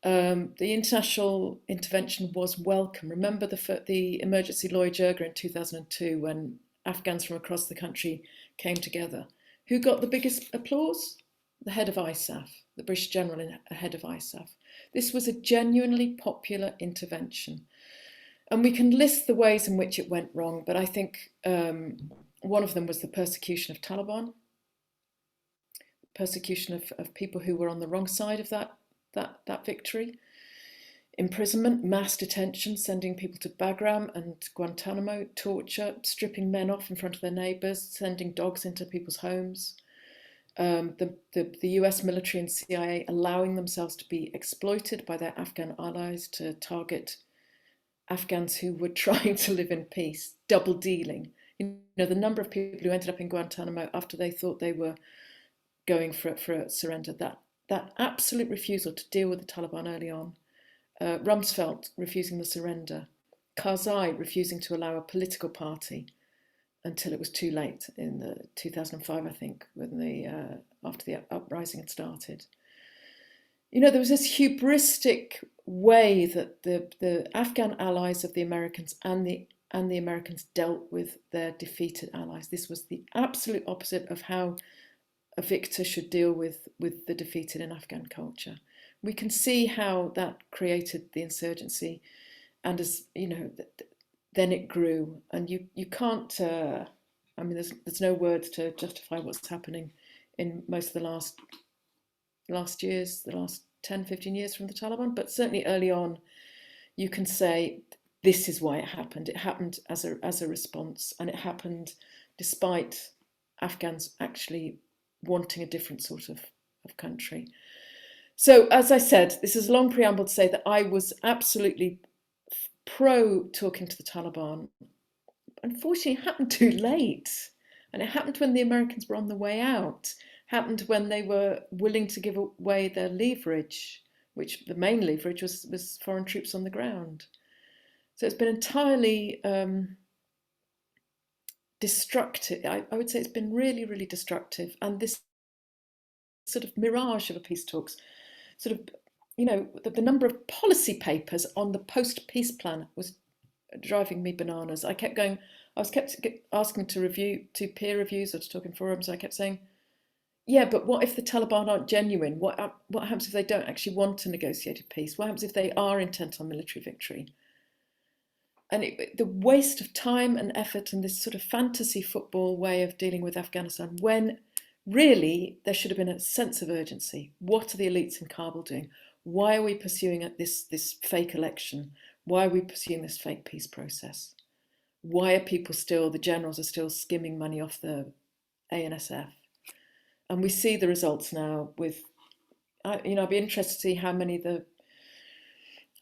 The international intervention was welcome. Remember the emergency Lloyd Jirga in 2002 when Afghans from across the country came together. Who got the biggest applause? The head of ISAF, the British general head of ISAF. This was a genuinely popular intervention. And we can list the ways in which it went wrong, but I think one of them was the persecution of Taliban, persecution of people who were on the wrong side of that victory, imprisonment, mass detention, sending people to Bagram and Guantanamo, torture, stripping men off in front of their neighbours, sending dogs into people's homes, the US military and CIA allowing themselves to be exploited by their Afghan allies to target Afghans who were trying to live in peace, double dealing. You know, the number of people who ended up in Guantanamo after they thought they were going for a surrender, that absolute refusal to deal with the Taliban early on, Rumsfeld refusing the surrender, Karzai refusing to allow a political party until it was too late in 2005, I think, when after the uprising had started. You know, there was this hubristic way that the Afghan allies of the Americans and the Americans dealt with their defeated allies. This was the absolute opposite of how a victor should deal with the defeated in Afghan culture. We can see how that created the insurgency, and as you know, then it grew. And you can't. I mean, there's no words to justify what's happening in most of the last years, the last 10, 15 years from the Taliban, but certainly early on, you can say this is why it happened. It happened as a response, and it happened despite Afghans actually wanting a different sort of country. So, as I said, this is a long preamble to say that I was absolutely pro talking to the Taliban. Unfortunately, it happened too late, and it happened when the Americans were on the way out. Happened when they were willing to give away their leverage, which the main leverage was foreign troops on the ground. So it's been entirely destructive. I would say it's been really, really destructive. And this sort of mirage of a peace talks, sort of, you know, the number of policy papers on the post-peace plan was driving me bananas. I kept asking to peer reviews or to talk in forums. I kept saying, yeah, but what if the Taliban aren't genuine? What happens if they don't actually want a negotiated peace? What happens if they are intent on military victory? And the waste of time and effort and this sort of fantasy football way of dealing with Afghanistan, when really there should have been a sense of urgency. What are the elites in Kabul doing? Why are we pursuing this fake election? Why are we pursuing this fake peace process? Why are the generals are still skimming money off the ANSF? And we see the results now with, I'd be interested to see how many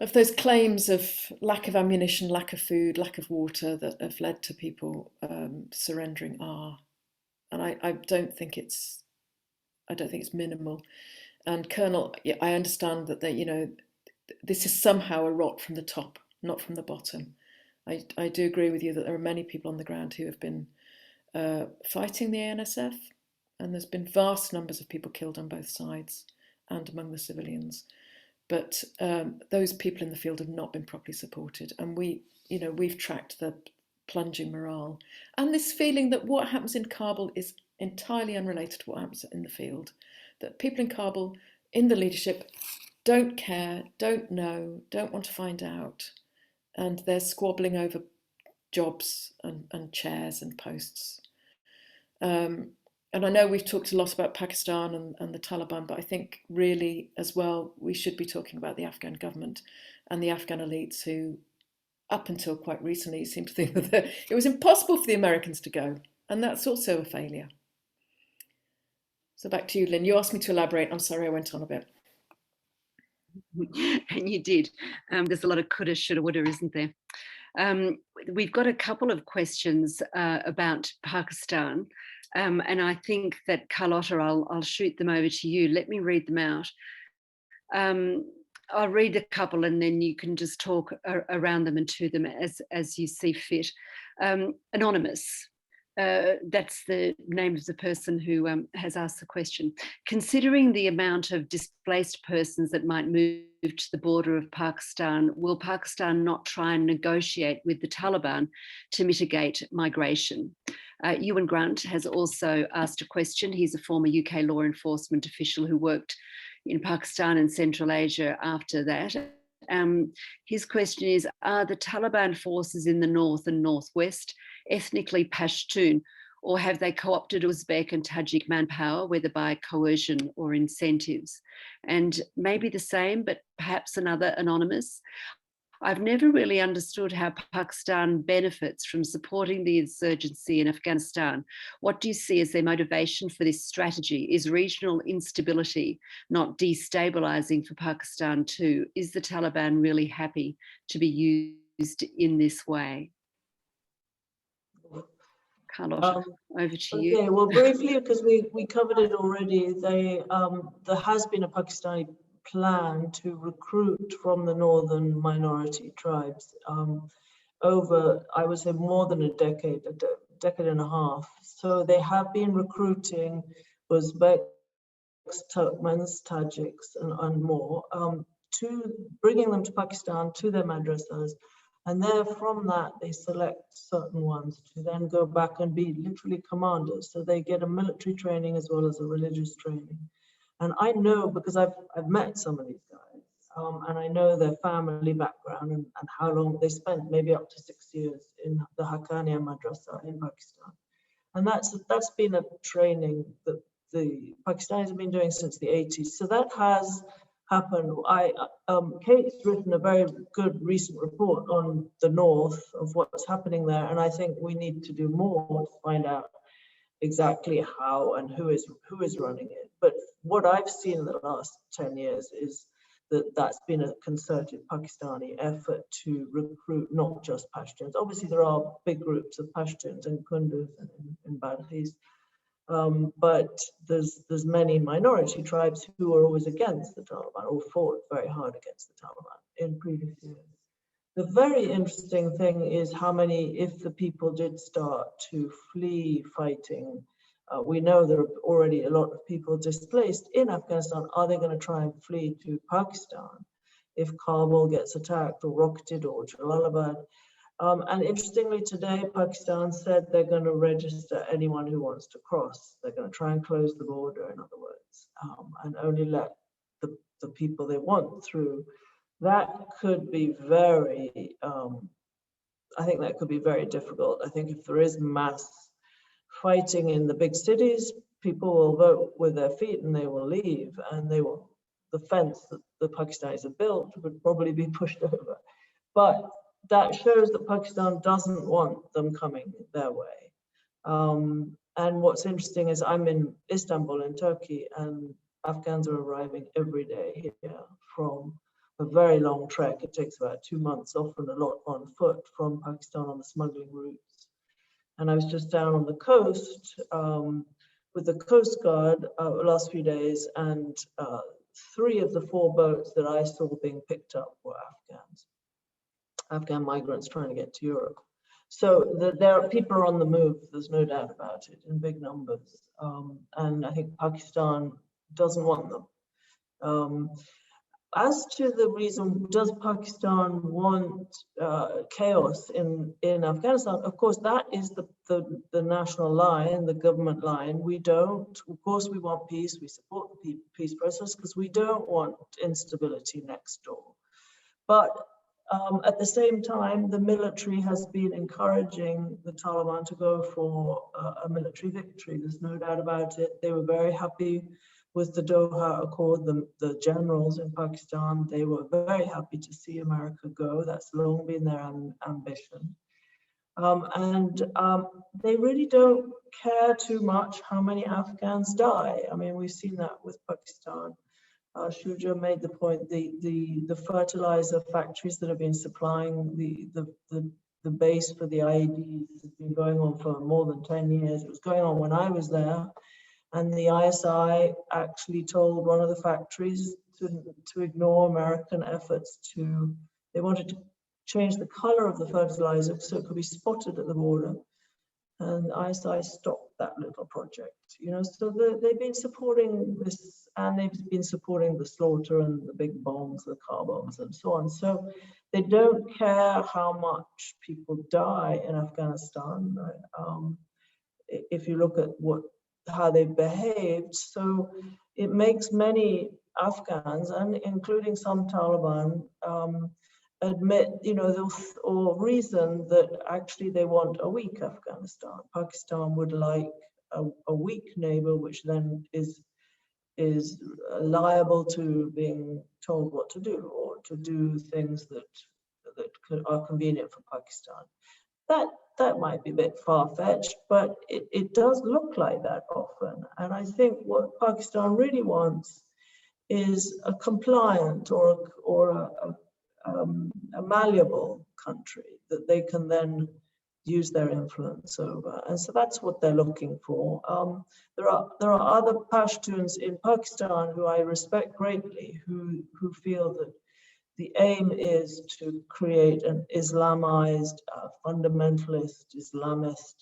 of those claims of lack of ammunition, lack of food, lack of water that have led to people surrendering are. And I don't think it's minimal. And Colonel, I understand that this is somehow a rot from the top, not from the bottom. I do agree with you that there are many people on the ground who have been fighting the ANSF. And there's been vast numbers of people killed on both sides and among the civilians. But those people in the field have not been properly supported. And we've tracked the plunging morale. And this feeling that what happens in Kabul is entirely unrelated to what happens in the field. That people in Kabul, in the leadership, don't care, don't know, don't want to find out. And they're squabbling over jobs and chairs and posts. And I know we've talked a lot about Pakistan and the Taliban, but I think really as well, we should be talking about the Afghan government and the Afghan elites who, up until quite recently, seem to think that it was impossible for the Americans to go. And that's also a failure. So back to you, Lynne. You asked me to elaborate. I'm sorry I went on a bit. And you did. There's a lot of coulda, shoulda, woulda, isn't there? We've got a couple of questions about Pakistan. And I think that, Carlotta, I'll shoot them over to you. Let me read them out. I'll read a couple and then you can just talk around them and to them as you see fit. Anonymous. That's the name of the person who has asked the question. Considering the amount of displaced persons that might move to the border of Pakistan, will Pakistan not try and negotiate with the Taliban to mitigate migration? Ewan Grant has also asked a question. He's a former UK law enforcement official who worked in Pakistan and Central Asia after that. His question is, are the Taliban forces in the north and northwest ethnically Pashtun, or have they co-opted Uzbek and Tajik manpower, whether by coercion or incentives? And maybe the same, but perhaps another anonymous. I've never really understood how Pakistan benefits from supporting the insurgency in Afghanistan. What do you see as their motivation for this strategy? Is regional instability not destabilizing for Pakistan too? Is the Taliban really happy to be used in this way? Carlotta, over to you. Okay, well, briefly, because we covered it already, there has been a Pakistani plan to recruit from the northern minority tribes over, I would say, more than a decade and a half. So they have been recruiting Uzbeks, Turkmens, Tajiks, and more, to bringing them to Pakistan, to their madrasas. And there, from that, they select certain ones to then go back and be literally commanders. So they get a military training as well as a religious training. And I know, because I've met some of these guys, and I know their family background and how long they spent, maybe up to 6 years in the Haqqaniya Madrasa in Pakistan. And that's been a training that the Pakistanis have been doing since the 80s. So that has happened. Kate's written a very good recent report on the north of what's happening there, and I think we need to do more to find out exactly how and who is running it. But what I've seen in the last 10 years is that that's been a concerted Pakistani effort to recruit not just Pashtuns. Obviously, there are big groups of Pashtuns in Kunduz and in Badghis, but there's many minority tribes who are always against the Taliban or fought very hard against the Taliban in previous years. The very interesting thing is how many, if the people did start to flee fighting, we know there are already a lot of people displaced in Afghanistan. Are they going to try and flee to Pakistan if Kabul gets attacked or rocketed or Jalalabad? And interestingly, today, Pakistan said they're going to register anyone who wants to cross. They're going to try and close the border, in other words, and only let the people they want through. That could be very, I think that could be very difficult. I think if there is mass fighting in the big cities, people will vote with their feet and they will leave, and they will, the fence that the Pakistanis have built would probably be pushed over. But that shows that Pakistan doesn't want them coming their way. And what's interesting is I'm in Istanbul in Turkey, and Afghans are arriving every day here from a very long trek. It takes about 2 months, often a lot on foot from Pakistan on the smuggling routes. And I was just down on the coast with the Coast Guard the last few days, and 3 of the 4 boats that I saw being picked up were Afghan migrants trying to get to Europe. So there are people on the move, there's no doubt about it, in big numbers. And I think Pakistan doesn't want them. As to the reason, does Pakistan want chaos in Afghanistan? Of course, that is the national line, the government line. We don't, of course, we want peace. We support the peace process because we don't want instability next door. But at the same time, the military has been encouraging the Taliban to go for a military victory. There's no doubt about it. They were very happy with the Doha Accord, the generals in Pakistan. They were very happy to see America go. That's long been their ambition. They really don't care too much how many Afghans die. I mean, we've seen that with Pakistan. Shuja made the point, the fertilizer factories that have been supplying the base for the IEDs has been going on for more than 10 years. It was going on when I was there. And the ISI actually told one of the factories to ignore American efforts they wanted to change the color of the fertilizer so it could be spotted at the border. And ISI stopped that little project, so they've been supporting this, and they've been supporting the slaughter and the big bombs, the car bombs and so on. So they don't care how much people die in Afghanistan, right? If you look at how they've behaved. So it makes many Afghans, and including some Taliban, admit, or reason that actually they want a weak Afghanistan. Pakistan would like a weak neighbor, which then is liable to being told what to do, or to do things that are convenient for Pakistan. That might be a bit far-fetched, but it does look like that often. And I think what Pakistan really wants is a compliant or a malleable country that they can then use their influence over. And so that's what they're looking for. There are other Pashtuns in Pakistan who I respect greatly, who feel that the aim is to create an Islamized, fundamentalist, Islamist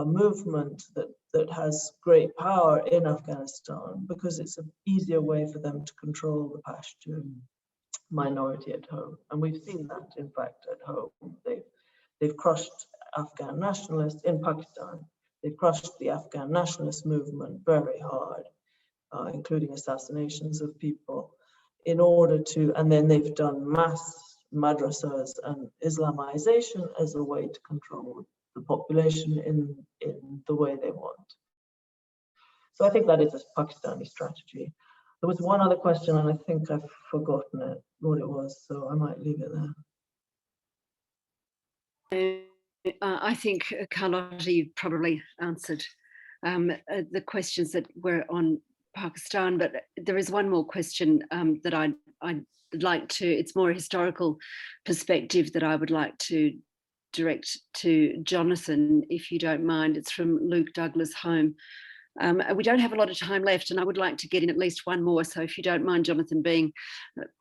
movement that has great power in Afghanistan, because it's an easier way for them to control the Pashtun minority at home. And we've seen that, in fact, at home. They've crushed Afghan nationalists in Pakistan. They've crushed the Afghan nationalist movement very hard, including assassinations of people, in order to, and then they've done mass madrasas and Islamization as a way to control the population in the way they want. So I think that is a Pakistani strategy. There was one other question, and I think I've forgotten what it was, so I might leave it there. I think, Carlotta, you probably answered the questions that were on Pakistan, but there is one more question that I'd like to, it's more a historical perspective that I would like to direct to Jonathan, if you don't mind. It's from Luke Douglas Home. We don't have a lot of time left, and I would like to get in at least one more. So if you don't mind, Jonathan, being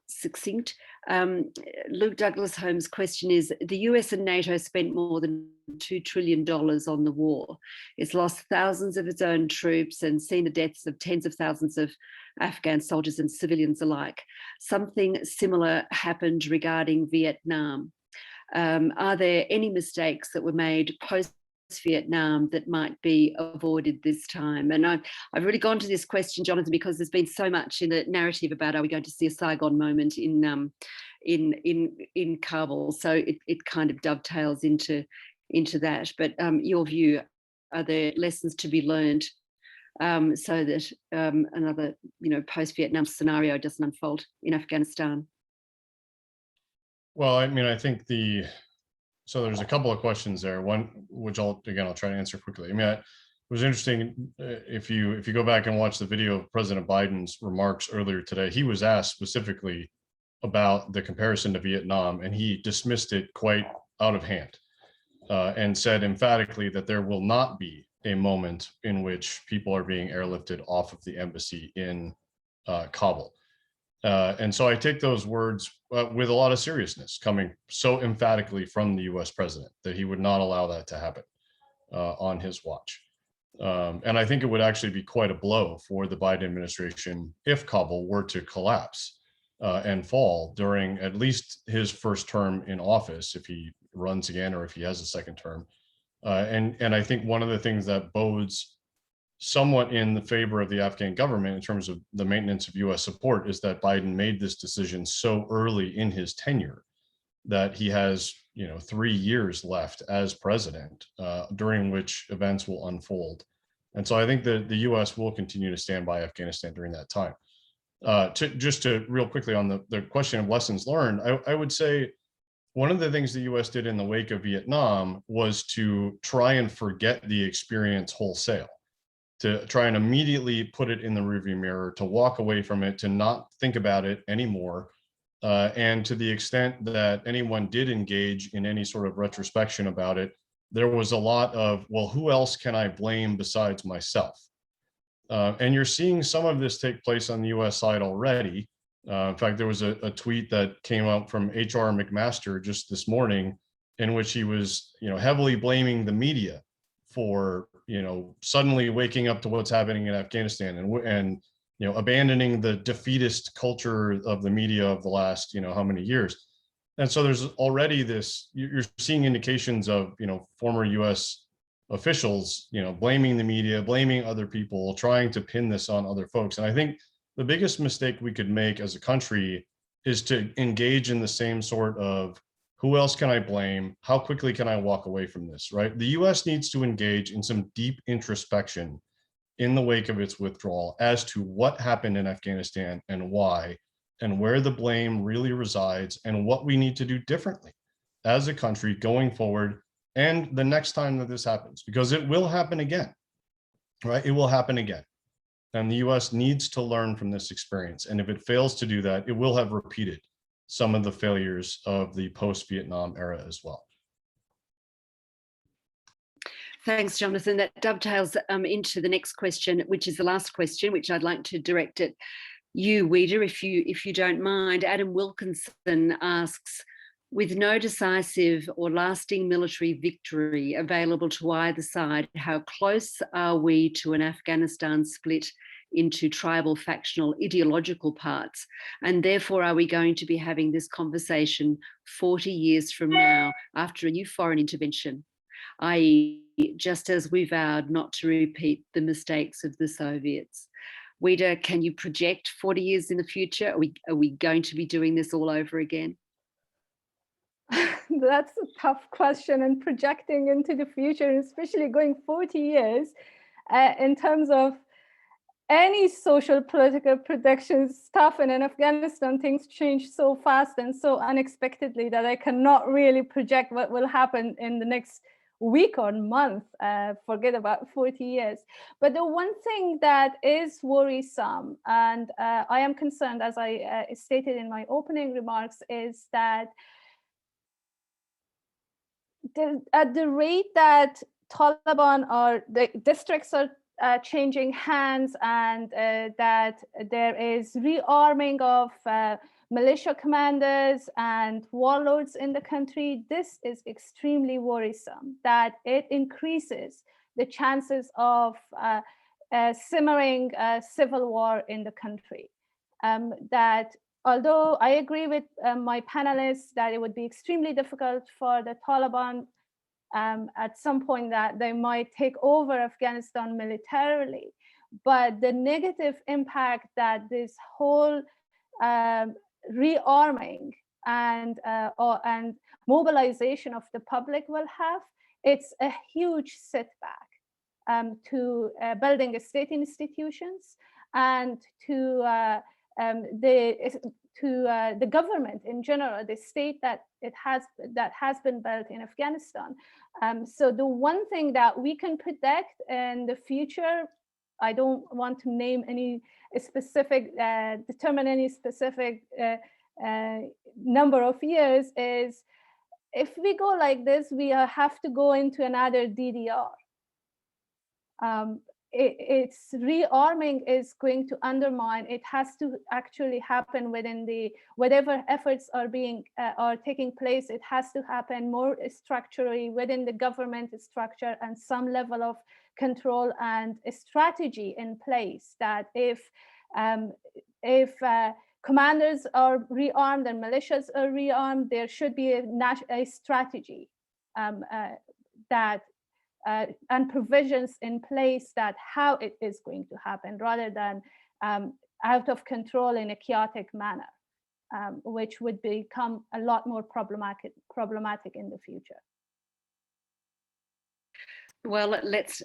succinct. Luke Douglas Holmes' question is, the US and NATO spent more than $2 trillion on the war. It's lost thousands of its own troops and seen the deaths of tens of thousands of Afghan soldiers and civilians alike. Something similar happened regarding Vietnam. Are there any mistakes that were made post-Vietnam that might be avoided this time? And I've really gone to this question, Jonathan, because there's been so much in the narrative about, are we going to see a Saigon moment in Kabul? So it kind of dovetails into that. But your view, are there lessons to be learned so that another post-Vietnam scenario doesn't unfold in Afghanistan? Well, I mean, I think so there's a couple of questions there. One, which I'll try to answer quickly. I mean, it was interesting, if you go back and watch the video of President Biden's remarks earlier today, he was asked specifically about the comparison to Vietnam, and he dismissed it quite out of hand, and said emphatically that there will not be a moment in which people are being airlifted off of the embassy in Kabul. And so I take those words with a lot of seriousness, coming so emphatically from the US president, that he would not allow that to happen on his watch. And I think it would actually be quite a blow for the Biden administration if Kabul were to collapse and fall during at least his first term in office, if he runs again or if he has a second term. And I think one of the things that bodes somewhat in the favor of the Afghan government in terms of the maintenance of US support is that Biden made this decision so early in his tenure that he has 3 years left as president, during which events will unfold. And so I think that the US will continue to stand by Afghanistan during that time. Just to real quickly on the question of lessons learned, I would say one of the things the US did in the wake of Vietnam was to try and forget the experience wholesale, to try and immediately put it in the rearview mirror, to walk away from it, to not think about it anymore. And to the extent that anyone did engage in any sort of retrospection about it, there was a lot of, well, who else can I blame besides myself? And you're seeing some of this take place on the US side already. In fact, there was a tweet that came out from H.R. McMaster just this morning in which he was, heavily blaming the media for, suddenly waking up to what's happening in Afghanistan and abandoning the defeatist culture of the media of the last, how many years. And so there's already this, you're seeing indications of, former US officials, blaming the media, blaming other people, trying to pin this on other folks. And I think the biggest mistake we could make as a country is to engage in the same sort of, who else can I blame? How quickly can I walk away from this, right? The US needs to engage in some deep introspection in the wake of its withdrawal as to what happened in Afghanistan and why, and where the blame really resides, and what we need to do differently as a country going forward and the next time that this happens, because it will happen again, right? It will happen again. And the US needs to learn from this experience. And if it fails to do that, it will have repeated some of the failures of the post-Vietnam era as well. Thanks, Jonathan. That dovetails into the next question, which is the last question, which I'd like to direct at you, Weeda, if you don't mind. Adam Wilkinson asks, with no decisive or lasting military victory available to either side, how close are we to an Afghanistan split into tribal, factional, ideological parts? And therefore, are we going to be having this conversation 40 years from now after a new foreign intervention, i.e., just as we vowed not to repeat the mistakes of the Soviets? Weeda, can you project 40 years in the future? Are we going to be doing this all over again? That's a tough question, and projecting into the future, especially going 40 years, in terms of any social political predictions, tough. And in Afghanistan, things change so fast and so unexpectedly that I cannot really project what will happen in the next week or month, forget about 40 years. But the one thing that is worrisome, and I am concerned, as I stated in my opening remarks, is that at the rate that Taliban or the districts are changing hands, and that there is rearming of militia commanders and warlords in the country, this is extremely worrisome, that it increases the chances of simmering civil war in the country. That although I agree with my panelists that it would be extremely difficult for the Taliban at some point that they might take over Afghanistan militarily, but the negative impact that this whole rearming and mobilization of the public will have, it's a huge setback to building state institutions and to the government in general, the state that has been built in Afghanistan. So the one thing that we can predict in the future, I don't want to name any specific, determine any specific number of years, is if we go like this, we have to go into another DDR. Its rearming is going to undermine. It has to actually happen within the whatever efforts are taking place. It has to happen more structurally within the government structure, and some level of control and a strategy in place. That if commanders are rearmed and militias are rearmed, there should be a strategy and provisions in place that how it is going to happen, rather than out of control in a chaotic manner, which would become a lot more problematic in the future. Well, let's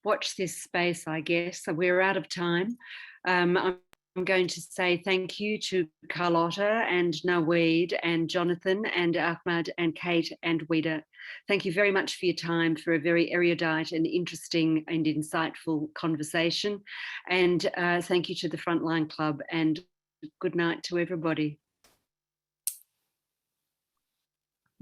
watch this space, I guess. So we're out of time. I'm going to say thank you to Carlotta and Naweed and Jonathan and Ahmad and Kate and Weeda. Thank you very much for your time, for a very erudite and interesting and insightful conversation. And thank you to the Frontline Club, and good night to everybody.